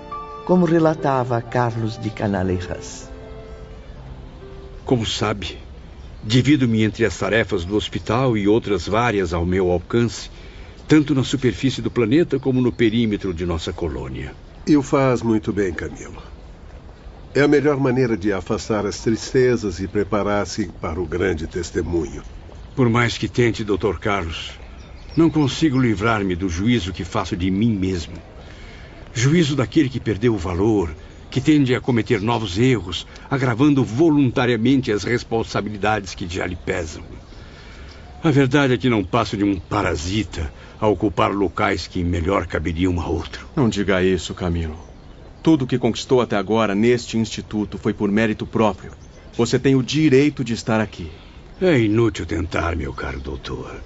como relatava a Carlos de Canalejas. Como sabe, divido-me entre as tarefas do hospital e outras várias ao meu alcance, tanto na superfície do planeta como no perímetro de nossa colônia. E o faz muito bem, Camilo. É a melhor maneira de afastar as tristezas e preparar-se para o grande testemunho. Por mais que tente, Dr. Carlos, não consigo livrar-me do juízo que faço de mim mesmo. Juízo daquele que perdeu o valor, que tende a cometer novos erros, agravando voluntariamente as responsabilidades que já lhe pesam. A verdade é que não passo de um parasita a ocupar locais que melhor caberiam a outro. Não diga isso, Camilo. Tudo o que conquistou até agora neste instituto foi por mérito próprio. Você tem o direito de estar aqui. É inútil tentar, meu caro doutor.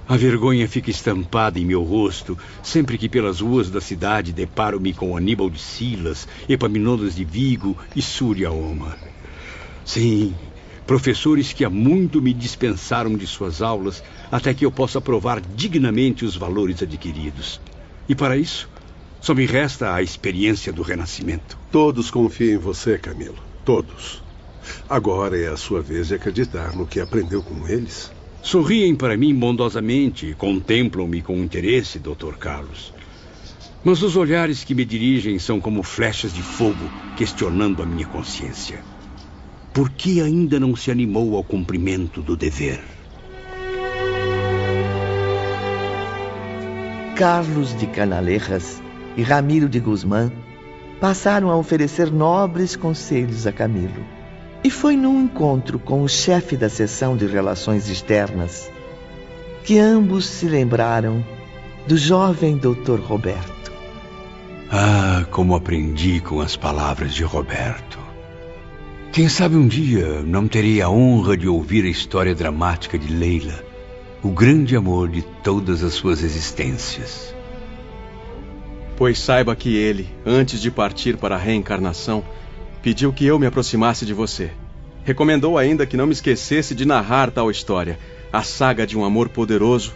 A vergonha fica estampada em meu rosto sempre que pelas ruas da cidade deparo-me com Aníbal de Silas, Epaminondas de Vigo e Súria Omar. Sim, professores que há muito me dispensaram de suas aulas até que eu possa provar dignamente os valores adquiridos. E para isso, só me resta a experiência do Renascimento. Todos confiam em você, Camilo. Todos. Agora é a sua vez de acreditar no que aprendeu com eles. Sorriem para mim bondosamente, contemplam-me com interesse, Dr. Carlos. Mas os olhares que me dirigem são como flechas de fogo, questionando a minha consciência. Por que ainda não se animou ao cumprimento do dever? Carlos de Canalejas e Ramiro de Guzmán passaram a oferecer nobres conselhos a Camilo. E foi num encontro com o chefe da seção de Relações Externas que ambos se lembraram do jovem Dr. Roberto. Ah, como aprendi com as palavras de Roberto. Quem sabe um dia não terei a honra de ouvir a história dramática de Leila, o grande amor de todas as suas existências. Pois saiba que ele, antes de partir para a reencarnação, pediu que eu me aproximasse de você. Recomendou ainda que não me esquecesse de narrar tal história, a saga de um amor poderoso,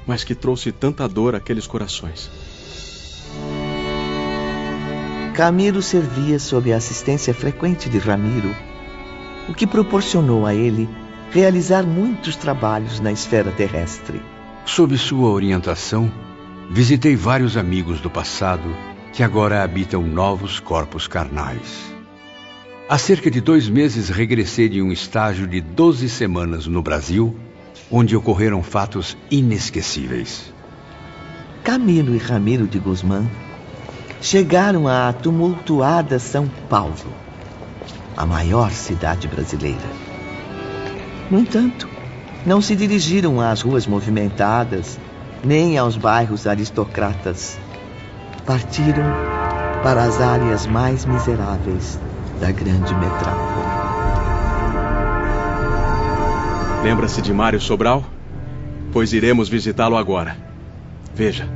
mas que trouxe tanta dor àqueles corações. Camilo servia sob a assistência frequente de Ramiro, o que proporcionou a ele realizar muitos trabalhos na esfera terrestre. Sob sua orientação, visitei vários amigos do passado que agora habitam novos corpos carnais. Há cerca de 2 meses regressei de um estágio de 12 semanas no Brasil, onde ocorreram fatos inesquecíveis. Camilo e Ramiro de Guzmán chegaram à tumultuada São Paulo, a maior cidade brasileira. No entanto, não se dirigiram às ruas movimentadas, nem aos bairros aristocratas. Partiram para as áreas mais miseráveis da grande metrópole. Lembra-se de Mário Sobral? Pois iremos visitá-lo agora. Veja,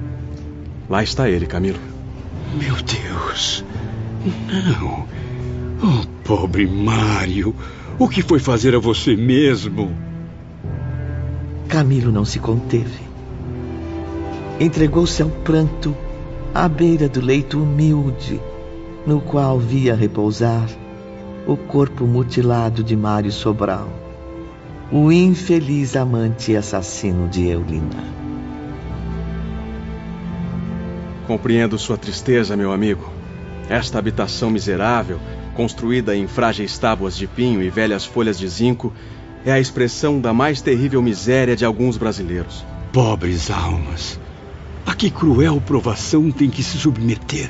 lá está ele, Camilo. Meu Deus, não. Oh, pobre Mário, o que foi fazer a você mesmo? Camilo não se conteve. Entregou-se ao pranto à beira do leito humilde no qual via repousar o corpo mutilado de Mário Sobral, o infeliz amante e assassino de Eulina. Compreendo sua tristeza, meu amigo. Esta habitação miserável, construída em frágeis tábuas de pinho e velhas folhas de zinco, é a expressão da mais terrível miséria de alguns brasileiros. Pobres almas, a que cruel provação tem que se submeter?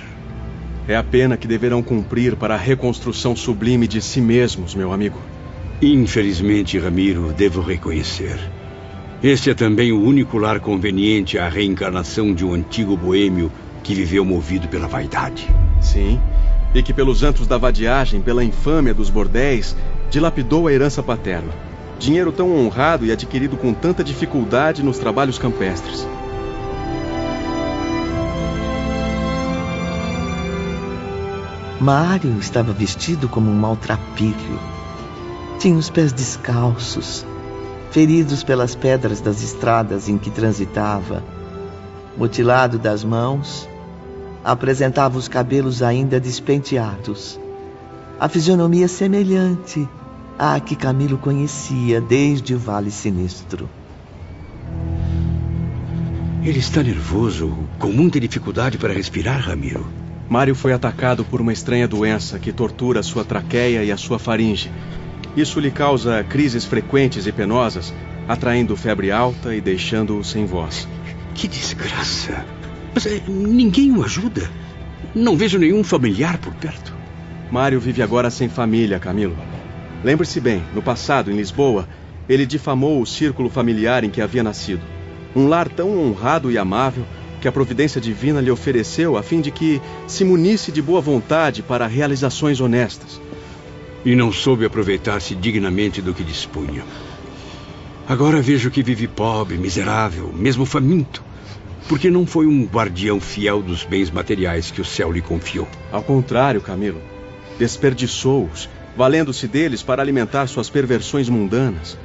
É a pena que deverão cumprir para a reconstrução sublime de si mesmos, meu amigo. Infelizmente, Ramiro, devo reconhecer. Este é também o único lar conveniente à reencarnação de um antigo boêmio que viveu movido pela vaidade. Sim, e que pelos antros da vadiagem, pela infâmia dos bordéis, dilapidou a herança paterna. Dinheiro tão honrado e adquirido com tanta dificuldade nos trabalhos campestres. Mário estava vestido como um maltrapilho. Tinha os pés descalços, feridos pelas pedras das estradas em que transitava. Mutilado das mãos, apresentava os cabelos ainda despenteados. A fisionomia semelhante à que Camilo conhecia desde o Vale Sinistro. Ele está nervoso, com muita dificuldade para respirar, Ramiro. Mário foi atacado por uma estranha doença que tortura a sua traqueia e a sua faringe. Isso lhe causa crises frequentes e penosas, atraindo febre alta e deixando-o sem voz. Que desgraça! Mas ninguém o ajuda? Não vejo nenhum familiar por perto. Mário vive agora sem família, Camilo. Lembre-se bem, no passado, em Lisboa, ele difamou o círculo familiar em que havia nascido. Um lar tão honrado e amável que a providência divina lhe ofereceu a fim de que se munisse de boa vontade para realizações honestas. E não soube aproveitar-se dignamente do que dispunha. Agora vejo que vive pobre, miserável, mesmo faminto, porque não foi um guardião fiel dos bens materiais que o céu lhe confiou. Ao contrário, Camilo, desperdiçou-os, valendo-se deles para alimentar suas perversões mundanas.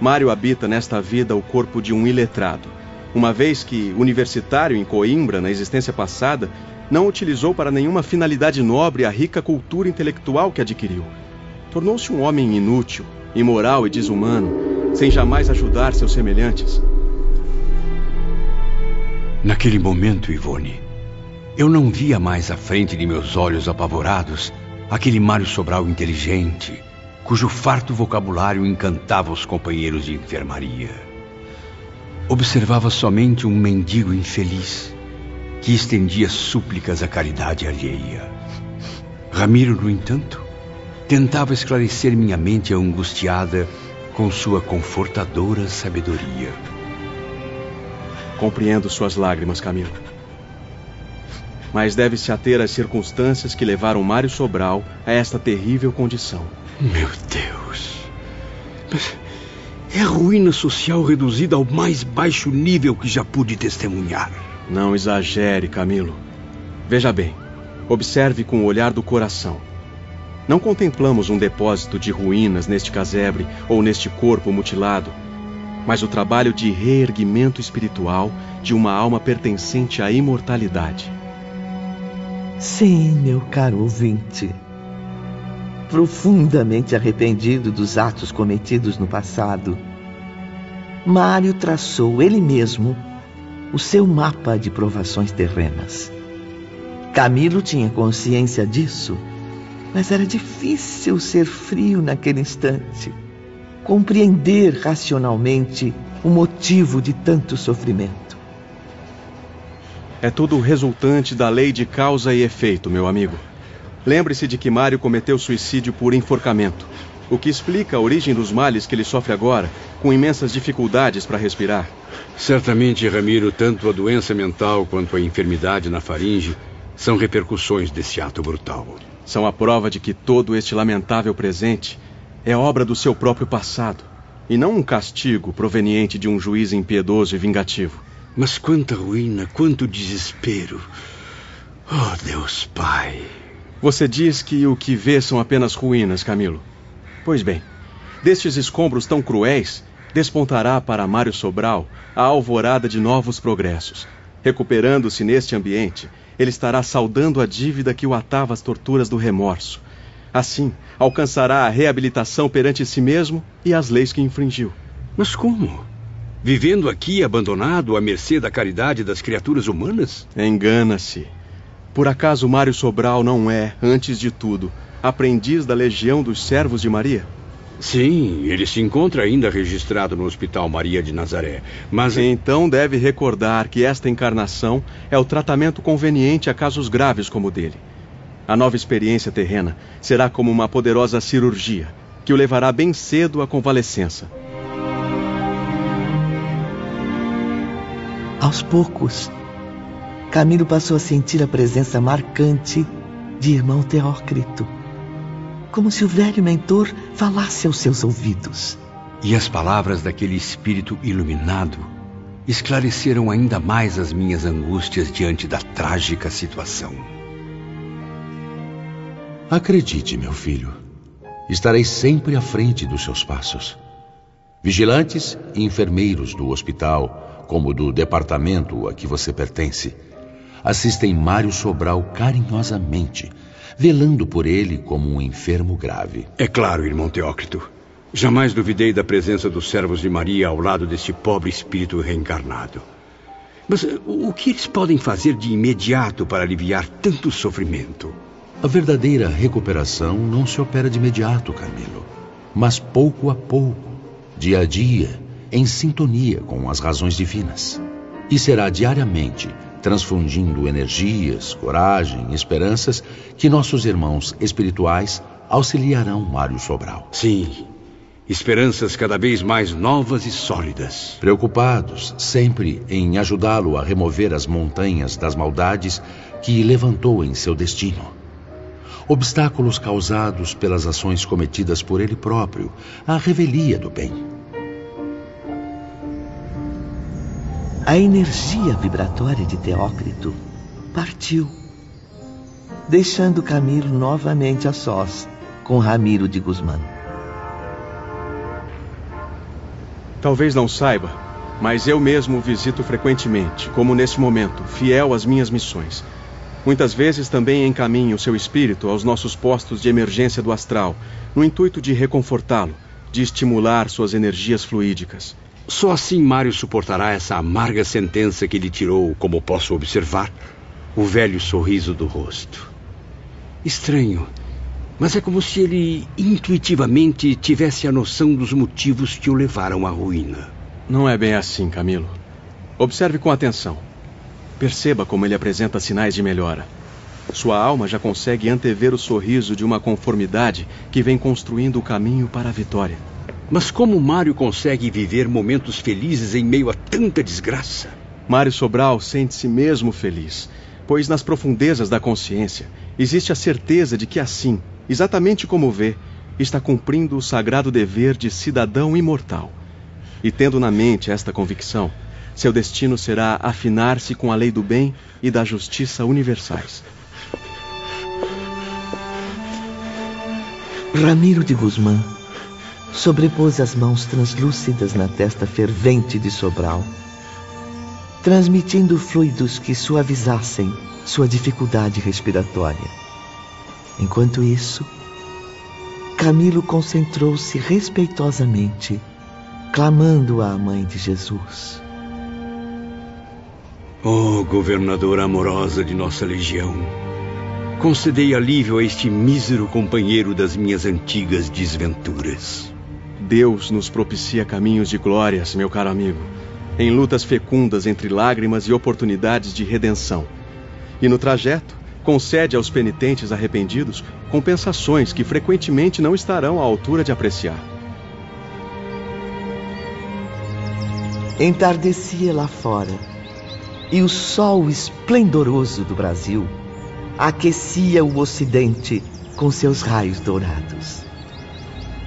Mário habita nesta vida o corpo de um iletrado, uma vez que, universitário em Coimbra, na existência passada, não utilizou para nenhuma finalidade nobre a rica cultura intelectual que adquiriu. Tornou-se um homem inútil, imoral e desumano, sem jamais ajudar seus semelhantes. Naquele momento, Ivone, eu não via mais à frente de meus olhos apavorados aquele Mário Sobral inteligente, cujo farto vocabulário encantava os companheiros de enfermaria. Observava somente um mendigo infeliz que estendia súplicas à caridade alheia. Ramiro, no entanto, tentava esclarecer minha mente angustiada com sua confortadora sabedoria. Compreendo suas lágrimas, Camilo. Mas deve-se ater às circunstâncias que levaram Mário Sobral a esta terrível condição. Meu Deus! É a ruína social reduzida ao mais baixo nível que já pude testemunhar. Não exagere, Camilo. Veja bem, observe com o olhar do coração. Não contemplamos um depósito de ruínas neste casebre ou neste corpo mutilado, mas o trabalho de reerguimento espiritual de uma alma pertencente à imortalidade. Sim, meu caro ouvinte. Profundamente arrependido dos atos cometidos no passado, Mário traçou ele mesmo o seu mapa de provações terrenas. Camilo tinha consciência disso, mas era difícil ser frio naquele instante, compreender racionalmente o motivo de tanto sofrimento. É tudo resultante da lei de causa e efeito, meu amigo. Lembre-se de que Mário cometeu suicídio por enforcamento, o que explica a origem dos males que ele sofre agora, com imensas dificuldades para respirar. Certamente, Ramiro, tanto a doença mental quanto a enfermidade na faringe são repercussões desse ato brutal. São a prova de que todo este lamentável presente é obra do seu próprio passado, e não um castigo proveniente de um juiz impiedoso e vingativo. Mas quanta ruína, quanto desespero! Oh, Deus Pai! Você diz que o que vê são apenas ruínas, Camilo. Pois bem, destes escombros tão cruéis, despontará para Mário Sobral a alvorada de novos progressos. Recuperando-se neste ambiente, ele estará saldando a dívida que o atava às torturas do remorso. Assim, alcançará a reabilitação perante si mesmo e as leis que infringiu. Mas como? Vivendo aqui abandonado à mercê da caridade das criaturas humanas? Engana-se. Por acaso Mário Sobral não é, antes de tudo, aprendiz da Legião dos Servos de Maria? Sim, ele se encontra ainda registrado no Hospital Maria de Nazaré, mas... Então deve recordar que esta encarnação é o tratamento conveniente a casos graves como o dele. A nova experiência terrena será como uma poderosa cirurgia, que o levará bem cedo à convalescença. Aos poucos, Camilo passou a sentir a presença marcante de irmão Teócrito, como se o velho mentor falasse aos seus ouvidos. E as palavras daquele espírito iluminado esclareceram ainda mais as minhas angústias diante da trágica situação. Acredite, meu filho, estarei sempre à frente dos seus passos. Vigilantes e enfermeiros do hospital, como do departamento a que você pertence, assistem Mário Sobral carinhosamente, velando por ele como um enfermo grave. É claro, irmão Teócrito. Jamais duvidei da presença dos servos de Maria ao lado deste pobre espírito reencarnado. Mas o que eles podem fazer de imediato para aliviar tanto sofrimento? A verdadeira recuperação não se opera de imediato, Camilo, mas pouco a pouco, dia a dia, em sintonia com as razões divinas. E será diariamente, transfundindo energias, coragem e esperanças, que nossos irmãos espirituais auxiliarão Mário Sobral. Sim, esperanças cada vez mais novas e sólidas. Preocupados sempre em ajudá-lo a remover as montanhas das maldades que levantou em seu destino. Obstáculos causados pelas ações cometidas por ele próprio, à revelia do bem. A energia vibratória de Teócrito partiu, deixando Camilo novamente a sós com Ramiro de Guzmán. Talvez não saiba, mas eu mesmo o visito frequentemente, como nesse momento, fiel às minhas missões. Muitas vezes também encaminho seu espírito aos nossos postos de emergência do astral, no intuito de reconfortá-lo, de estimular suas energias fluídicas. Só assim Mário suportará essa amarga sentença que lhe tirou, como posso observar, o velho sorriso do rosto. Estranho, mas é como se ele intuitivamente tivesse a noção dos motivos que o levaram à ruína. Não é bem assim, Camilo. Observe com atenção. Perceba como ele apresenta sinais de melhora. Sua alma já consegue antever o sorriso de uma conformidade que vem construindo o caminho para a vitória. Mas como Mário consegue viver momentos felizes em meio a tanta desgraça? Mário Sobral sente-se mesmo feliz, pois nas profundezas da consciência existe a certeza de que assim, exatamente como vê, está cumprindo o sagrado dever de cidadão imortal. E tendo na mente esta convicção, seu destino será afinar-se com a lei do bem e da justiça universais. Ramiro de Guzmán sobrepôs as mãos translúcidas na testa fervente de Sobral, transmitindo fluidos que suavizassem sua dificuldade respiratória. Enquanto isso, Camilo concentrou-se respeitosamente, clamando à Mãe de Jesus. Oh, governadora amorosa de nossa legião, concedei alívio a este mísero companheiro das minhas antigas desventuras. Deus nos propicia caminhos de glórias, meu caro amigo, em lutas fecundas entre lágrimas e oportunidades de redenção. E no trajeto, concede aos penitentes arrependidos compensações que frequentemente não estarão à altura de apreciar. Entardecia lá fora, e o sol esplendoroso do Brasil aquecia o ocidente com seus raios dourados.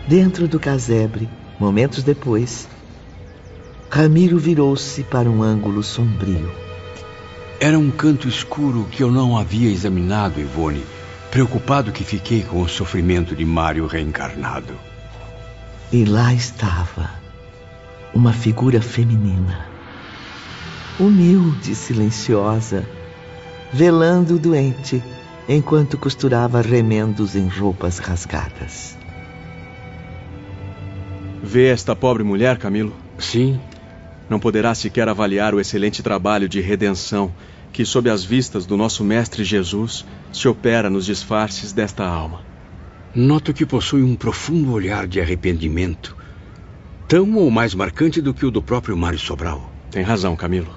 Dentro do casebre, momentos depois, Ramiro virou-se para um ângulo sombrio. Era um canto escuro que eu não havia examinado, Ivone, preocupado que fiquei com o sofrimento de Mário reencarnado. E lá estava uma figura feminina, humilde e silenciosa, velando o doente enquanto costurava remendos em roupas rasgadas. Vê esta pobre mulher, Camilo? Sim. Não poderá sequer avaliar o excelente trabalho de redenção que, sob as vistas do nosso Mestre Jesus, se opera nos disfarces desta alma. Noto que possui um profundo olhar de arrependimento, tão ou mais marcante do que o do próprio Mário Sobral. Tem razão, Camilo.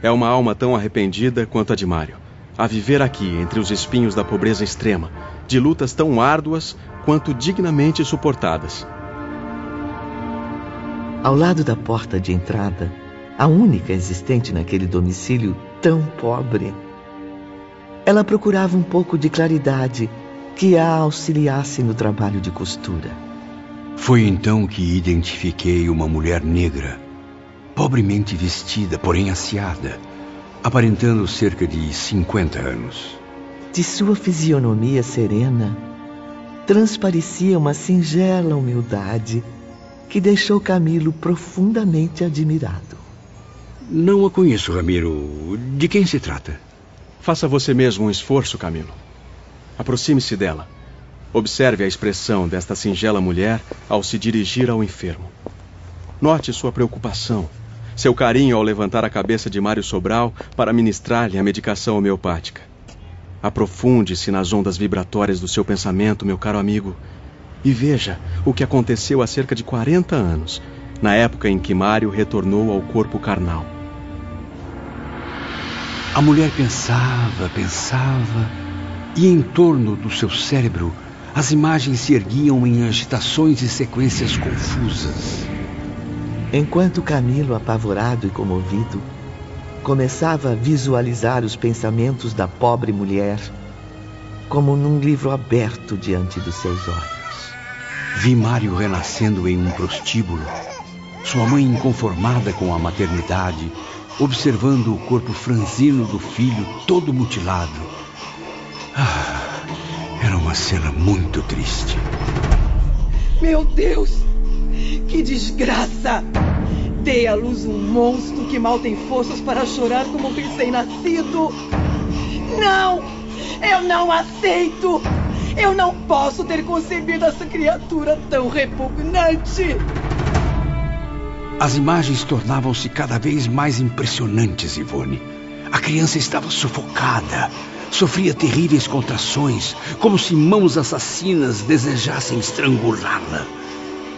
É uma alma tão arrependida quanto a de Mário, a viver aqui entre os espinhos da pobreza extrema, de lutas tão árduas quanto dignamente suportadas. Ao lado da porta de entrada, a única existente naquele domicílio tão pobre, ela procurava um pouco de claridade que a auxiliasse no trabalho de costura. Foi então que identifiquei uma mulher negra, pobremente vestida, porém asseada, aparentando cerca de 50 anos. De sua fisionomia serena, transparecia uma singela humildade que deixou Camilo profundamente admirado. Não a conheço, Ramiro. De quem se trata? Faça você mesmo um esforço, Camilo. Aproxime-se dela. Observe a expressão desta singela mulher ao se dirigir ao enfermo. Note sua preocupação, Seu carinho ao levantar a cabeça de Mário Sobral para ministrar-lhe a medicação homeopática. Aprofunde-se nas ondas vibratórias do seu pensamento, meu caro amigo, e veja o que aconteceu há cerca de 40 anos, na época em que Mário retornou ao corpo carnal. A mulher pensava, e em torno do seu cérebro as imagens se erguiam em agitações e sequências confusas. Enquanto Camilo, apavorado e comovido, começava a visualizar os pensamentos da pobre mulher, como num livro aberto diante dos seus olhos. Vi Mário renascendo em um prostíbulo, sua mãe inconformada com a maternidade, observando o corpo franzino do filho todo mutilado. Era uma cena muito triste. Meu Deus! Que desgraça! Dei à luz um monstro que mal tem forças para chorar como um recém-nascido. Não! Eu não aceito! Eu não posso ter concebido essa criatura tão repugnante! As imagens tornavam-se cada vez mais impressionantes, Ivone. A criança estava sufocada. Sofria terríveis contrações, como se mãos assassinas desejassem estrangulá-la.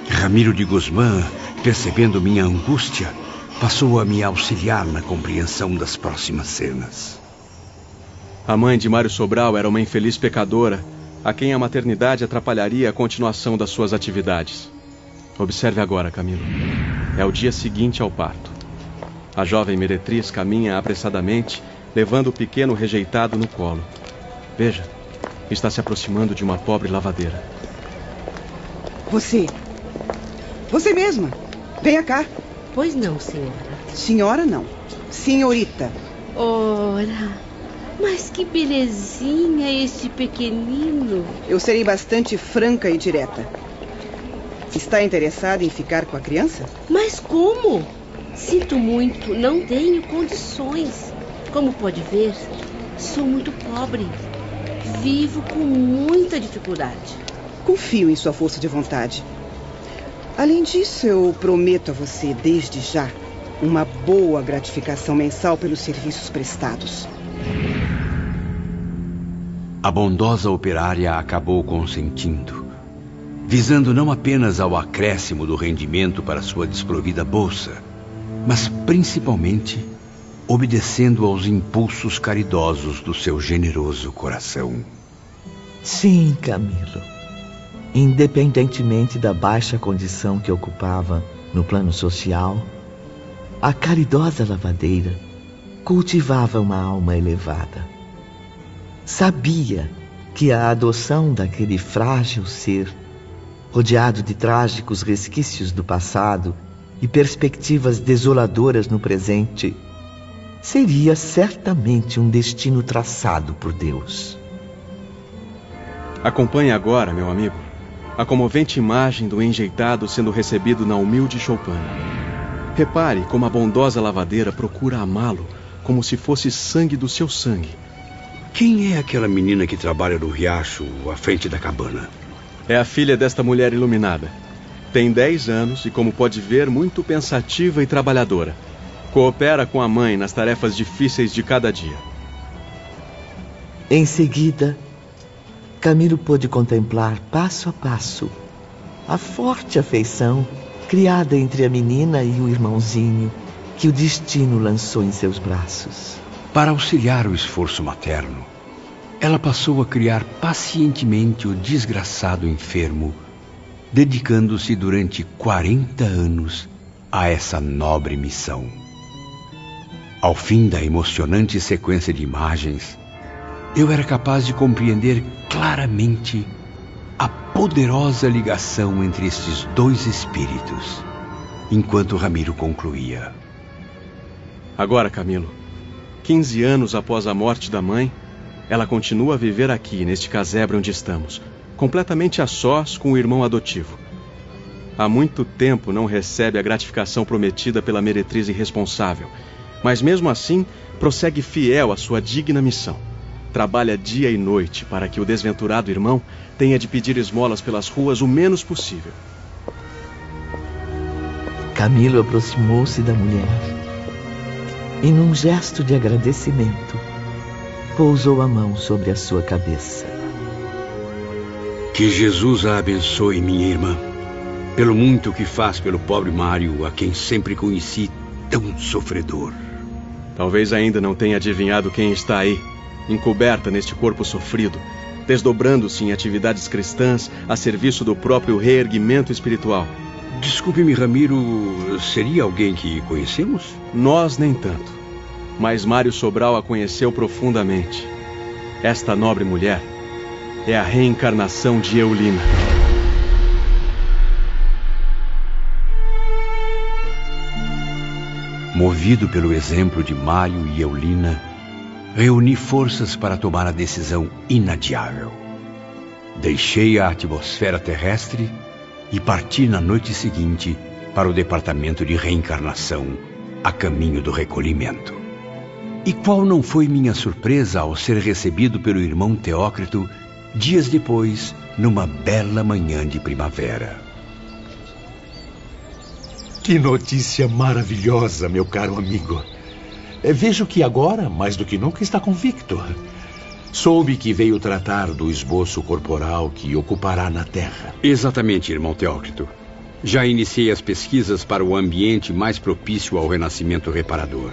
Ramiro de Guzmán, percebendo minha angústia, passou a me auxiliar na compreensão das próximas cenas. A mãe de Mário Sobral era uma infeliz pecadora, a quem a maternidade atrapalharia a continuação das suas atividades. Observe agora, Camilo. É o dia seguinte ao parto. A jovem meretriz caminha apressadamente, levando o pequeno rejeitado no colo. Veja, está se aproximando de uma pobre lavadeira. Você mesma. Venha cá. Pois não, senhora. Senhora não. Senhorita. Ora, mas que belezinha este pequenino. Eu serei bastante franca e direta. Está interessada em ficar com a criança? Mas como? Sinto muito, não tenho condições. Como pode ver, sou muito pobre. Vivo com muita dificuldade. Confio em sua força de vontade. Além disso, eu prometo a você, desde já, uma boa gratificação mensal pelos serviços prestados. A bondosa operária acabou consentindo, visando não apenas ao acréscimo do rendimento para sua desprovida bolsa, mas principalmente obedecendo aos impulsos caridosos do seu generoso coração. Sim, Camilo. Independentemente da baixa condição que ocupava no plano social, a caridosa lavadeira cultivava uma alma elevada. Sabia que a adoção daquele frágil ser, rodeado de trágicos resquícios do passado e perspectivas desoladoras no presente, seria certamente um destino traçado por Deus. Acompanhe agora, meu amigo, a comovente imagem do enjeitado sendo recebido na humilde choupana. Repare como a bondosa lavadeira procura amá-lo como se fosse sangue do seu sangue. Quem é aquela menina que trabalha no riacho à frente da cabana? É a filha desta mulher iluminada. Tem 10 anos e, como pode ver, muito pensativa e trabalhadora. Coopera com a mãe nas tarefas difíceis de cada dia. Em seguida, Camilo pôde contemplar passo a passo a forte afeição criada entre a menina e o irmãozinho que o destino lançou em seus braços. Para auxiliar o esforço materno, ela passou a criar pacientemente o desgraçado enfermo, dedicando-se durante 40 anos a essa nobre missão. Ao fim da emocionante sequência de imagens, eu era capaz de compreender claramente a poderosa ligação entre estes dois espíritos, enquanto Ramiro concluía. Agora, Camilo, 15 anos após a morte da mãe, ela continua a viver aqui, neste casebre onde estamos, completamente a sós com o irmão adotivo. Há muito tempo não recebe a gratificação prometida pela meretriz irresponsável, mas mesmo assim prossegue fiel à sua digna missão. Trabalha dia e noite para que o desventurado irmão tenha de pedir esmolas pelas ruas o menos possível. Camilo aproximou-se da mulher e num gesto de agradecimento, pousou a mão sobre a sua cabeça. Que Jesus a abençoe, minha irmã, pelo muito que faz pelo pobre Mário, a quem sempre conheci tão sofredor. Talvez ainda não tenha adivinhado quem está aí, encoberta neste corpo sofrido, desdobrando-se em atividades cristãs a serviço do próprio reerguimento espiritual. Desculpe-me, Ramiro, seria alguém que conhecemos? Nós nem tanto, mas Mário Sobral a conheceu profundamente. Esta nobre mulher é a reencarnação de Eulina. Movido pelo exemplo de Mário e Eulina, reuni forças para tomar a decisão inadiável. Deixei a atmosfera terrestre e parti na noite seguinte para o departamento de reencarnação, a caminho do recolhimento. E qual não foi minha surpresa ao ser recebido pelo irmão Teócrito dias depois, numa bela manhã de primavera. Que notícia maravilhosa, meu caro amigo. Vejo que agora, mais do que nunca, está convicto. Soube que veio tratar do esboço corporal que ocupará na Terra. Exatamente, irmão Teócrito. Já iniciei as pesquisas para o ambiente mais propício ao renascimento reparador.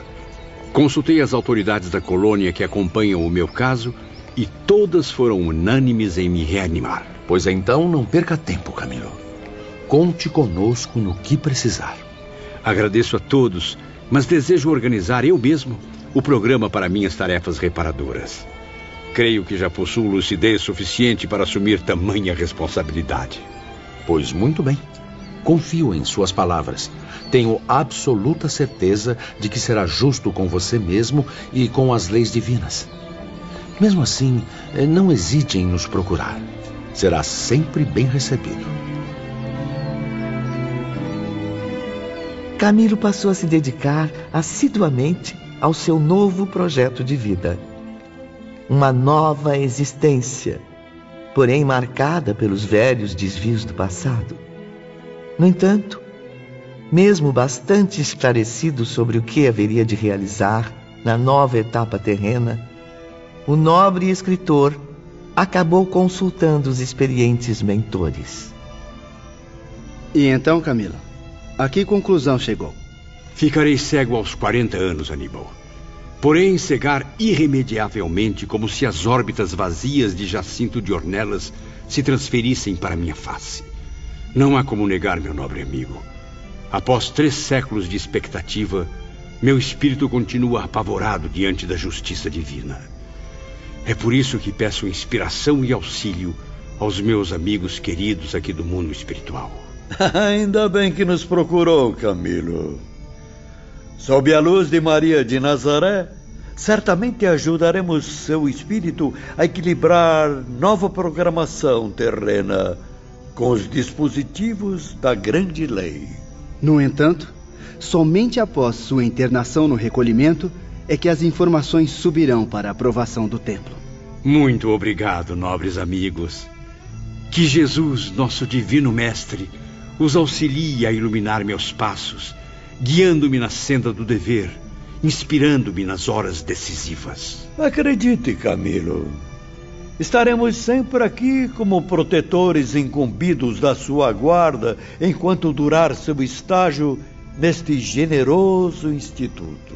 Consultei as autoridades da colônia que acompanham o meu caso e todas foram unânimes em me reanimar. Pois então não perca tempo, Camilo. Conte conosco no que precisar. Agradeço a todos, mas desejo organizar eu mesmo o programa para minhas tarefas reparadoras. Creio que já possuo lucidez suficiente para assumir tamanha responsabilidade. Pois muito bem. Confio em suas palavras. Tenho absoluta certeza de que será justo com você mesmo e com as leis divinas. Mesmo assim, não hesite em nos procurar. Será sempre bem recebido. Camilo passou a se dedicar assiduamente ao seu novo projeto de vida. Uma nova existência, porém marcada pelos velhos desvios do passado. No entanto, mesmo bastante esclarecido sobre o que haveria de realizar na nova etapa terrena, o nobre escritor acabou consultando os experientes mentores. E então, Camilo, a que conclusão chegou? Ficarei cego aos 40 anos, Aníbal. Porém, cegar irremediavelmente, como se as órbitas vazias de Jacinto de Ornelas se transferissem para minha face. Não há como negar, meu nobre amigo. Após 3 séculos de expectativa, meu espírito continua apavorado diante da justiça divina. É por isso que peço inspiração e auxílio aos meus amigos queridos aqui do mundo espiritual. Ainda bem que nos procurou, Camilo. Sob a luz de Maria de Nazaré, certamente ajudaremos seu espírito a equilibrar nova programação terrena com os dispositivos da grande lei. No entanto, somente após sua internação no recolhimento é que as informações subirão para a aprovação do templo. Muito obrigado, nobres amigos. Que Jesus, nosso divino mestre, os auxilie a iluminar meus passos, guiando-me na senda do dever, inspirando-me nas horas decisivas. Acredite, Camilo. Estaremos sempre aqui como protetores incumbidos da sua guarda enquanto durar seu estágio neste generoso instituto.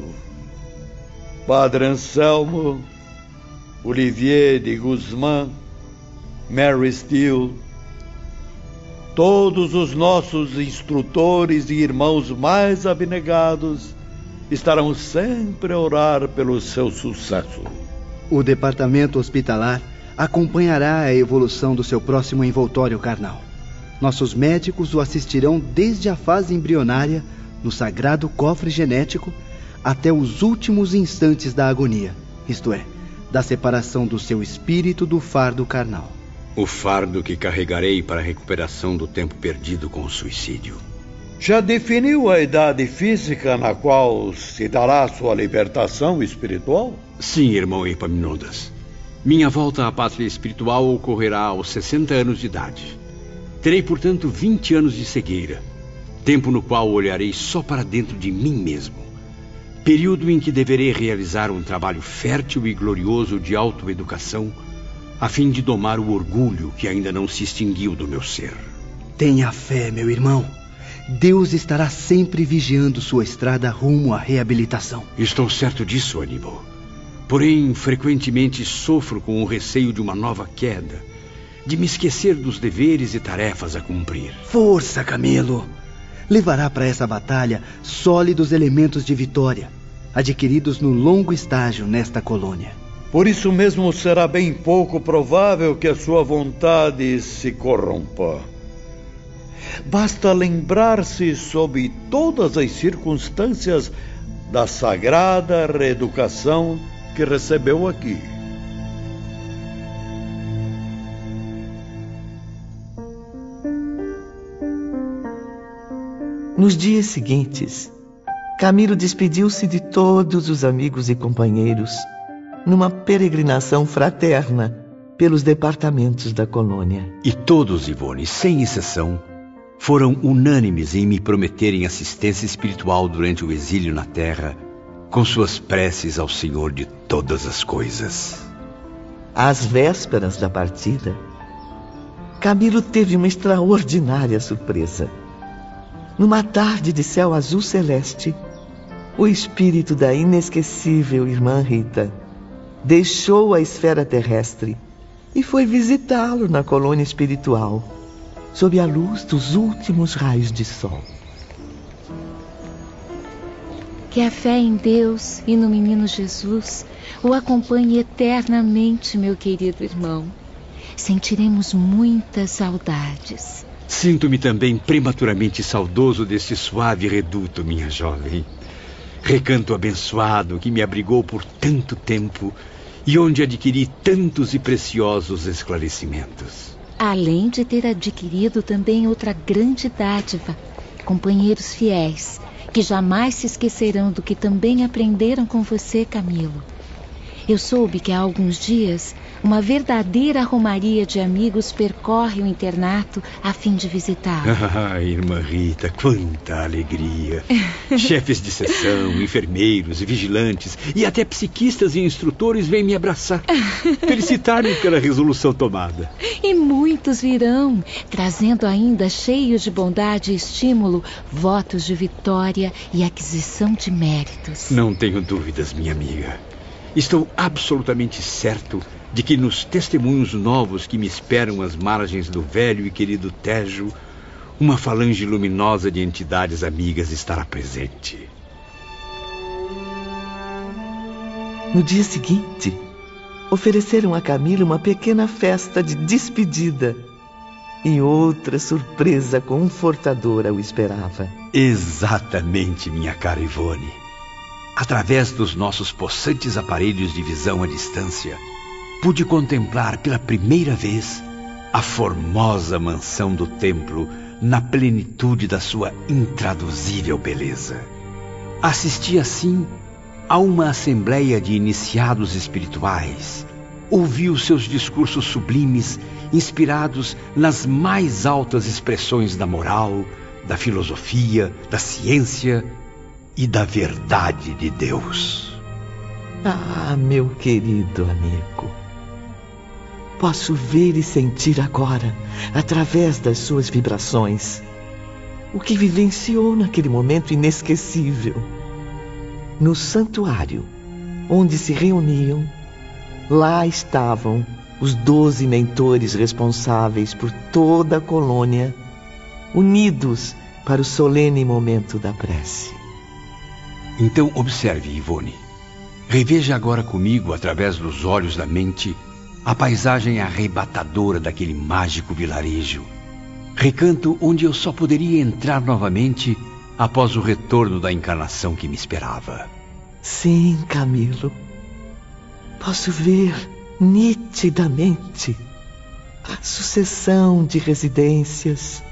Padre Anselmo, Olivier de Guzmán, Mary Steele, todos os nossos instrutores e irmãos mais abnegados estarão sempre a orar pelo seu sucesso. O departamento hospitalar acompanhará a evolução do seu próximo envoltório carnal. Nossos médicos o assistirão desde a fase embrionária, no sagrado cofre genético, até os últimos instantes da agonia, isto é, da separação do seu espírito do fardo carnal. O fardo que carregarei para a recuperação do tempo perdido com o suicídio. Já definiu a idade física na qual se dará sua libertação espiritual? Sim, irmão Epaminondas. Minha volta à pátria espiritual ocorrerá aos 60 anos de idade. Terei, portanto, 20 anos de cegueira, tempo no qual olharei só para dentro de mim mesmo. período em que deverei realizar um trabalho fértil e glorioso de autoeducação, a fim de domar o orgulho que ainda não se extinguiu do meu ser. Tenha fé, meu irmão. Deus estará sempre vigiando sua estrada rumo à reabilitação. Estou certo disso, Aníbal. Porém, frequentemente sofro com o receio de uma nova queda, de me esquecer dos deveres e tarefas a cumprir. Força, Camilo! Levará para essa batalha sólidos elementos de vitória, adquiridos no longo estágio nesta colônia. Por isso mesmo será bem pouco provável que a sua vontade se corrompa. Basta lembrar-se sob todas as circunstâncias da sagrada reeducação que recebeu aqui. Nos dias seguintes, Camilo despediu-se de todos os amigos e companheiros numa peregrinação fraterna pelos departamentos da colônia. E todos, Ivone, sem exceção, foram unânimes em me prometerem assistência espiritual durante o exílio na terra, com suas preces ao Senhor de todas as coisas. Às vésperas da partida, Camilo teve uma extraordinária surpresa. Numa tarde de céu azul celeste, o espírito da inesquecível irmã Rita deixou a esfera terrestre e foi visitá-lo na colônia espiritual, sob a luz dos últimos raios de sol. Que a fé em Deus e no menino Jesus o acompanhe eternamente, meu querido irmão. Sentiremos muitas saudades. Sinto-me também prematuramente saudoso deste suave reduto, minha jovem. Recanto abençoado que me abrigou por tanto tempo e onde adquiri tantos e preciosos esclarecimentos. Além de ter adquirido também outra grande dádiva, companheiros fiéis, que jamais se esquecerão do que também aprenderam com você, Camilo. Eu soube que há alguns dias uma verdadeira romaria de amigos percorre o internato a fim de visitá-lo. Ah, irmã Rita, quanta alegria! Chefes de seção, enfermeiros e vigilantes e até psiquistas e instrutores vêm me abraçar, felicitar-me pela resolução tomada. E muitos virão, trazendo ainda cheios de bondade e estímulo, votos de vitória e aquisição de méritos. Não tenho dúvidas, minha amiga. Estou absolutamente certo de que nos testemunhos novos que me esperam às margens do velho e querido Tejo, uma falange luminosa de entidades amigas estará presente. No dia seguinte, ofereceram a Camilo uma pequena festa de despedida e outra surpresa confortadora o esperava. Exatamente, minha cara Ivone. Através dos nossos possantes aparelhos de visão à distância, pude contemplar pela primeira vez a formosa mansão do templo na plenitude da sua intraduzível beleza. Assisti assim a uma assembleia de iniciados espirituais, ouvi os seus discursos sublimes inspirados nas mais altas expressões da moral, da filosofia, da ciência e da verdade de Deus. Ah, meu querido amigo, posso ver e sentir agora, através das suas vibrações, o que vivenciou naquele momento inesquecível. No santuário, onde se reuniam, lá estavam os 12 mentores responsáveis por toda a colônia, unidos para o solene momento da prece. Então observe, Ivone. Reveja agora comigo, através dos olhos da mente, a paisagem arrebatadora daquele mágico vilarejo. Recanto onde eu só poderia entrar novamente após o retorno da encarnação que me esperava. Sim, Camilo. Posso ver nitidamente a sucessão de residências,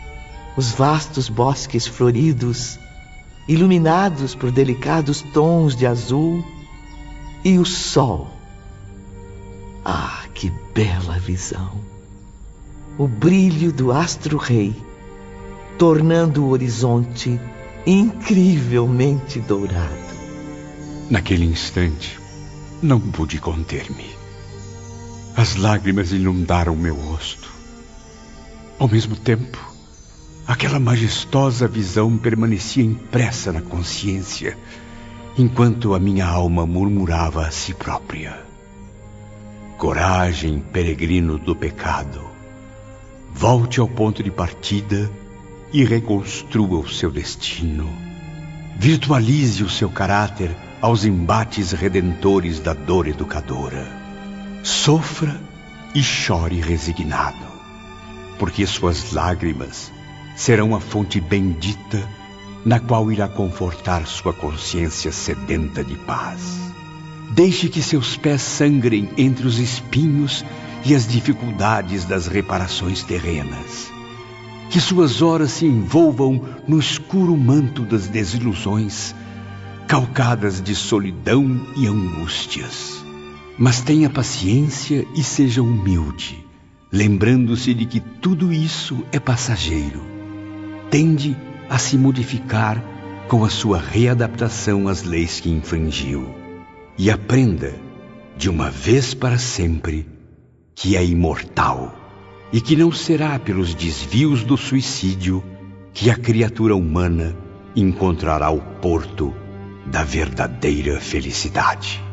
os vastos bosques floridos, iluminados por delicados tons de azul, e o sol. Ah, que bela visão! O brilho do astro-rei, tornando o horizonte incrivelmente dourado. Naquele instante, não pude conter-me. As lágrimas inundaram meu rosto. Ao mesmo tempo, aquela majestosa visão permanecia impressa na consciência, enquanto a minha alma murmurava a si própria: coragem, peregrino do pecado. Volte ao ponto de partida e reconstrua o seu destino. Virtualize o seu caráter aos embates redentores da dor educadora. Sofra e chore resignado, porque suas lágrimas serão a fonte bendita na qual irá confortar sua consciência sedenta de paz. Deixe que seus pés sangrem entre os espinhos e as dificuldades das reparações terrenas. Que suas horas se envolvam no escuro manto das desilusões, calcadas de solidão e angústias. Mas tenha paciência e seja humilde, lembrando-se de que tudo isso é passageiro. Tende a se modificar com a sua readaptação às leis que infringiu. E aprenda, de uma vez para sempre, que é imortal e que não será pelos desvios do suicídio que a criatura humana encontrará o porto da verdadeira felicidade.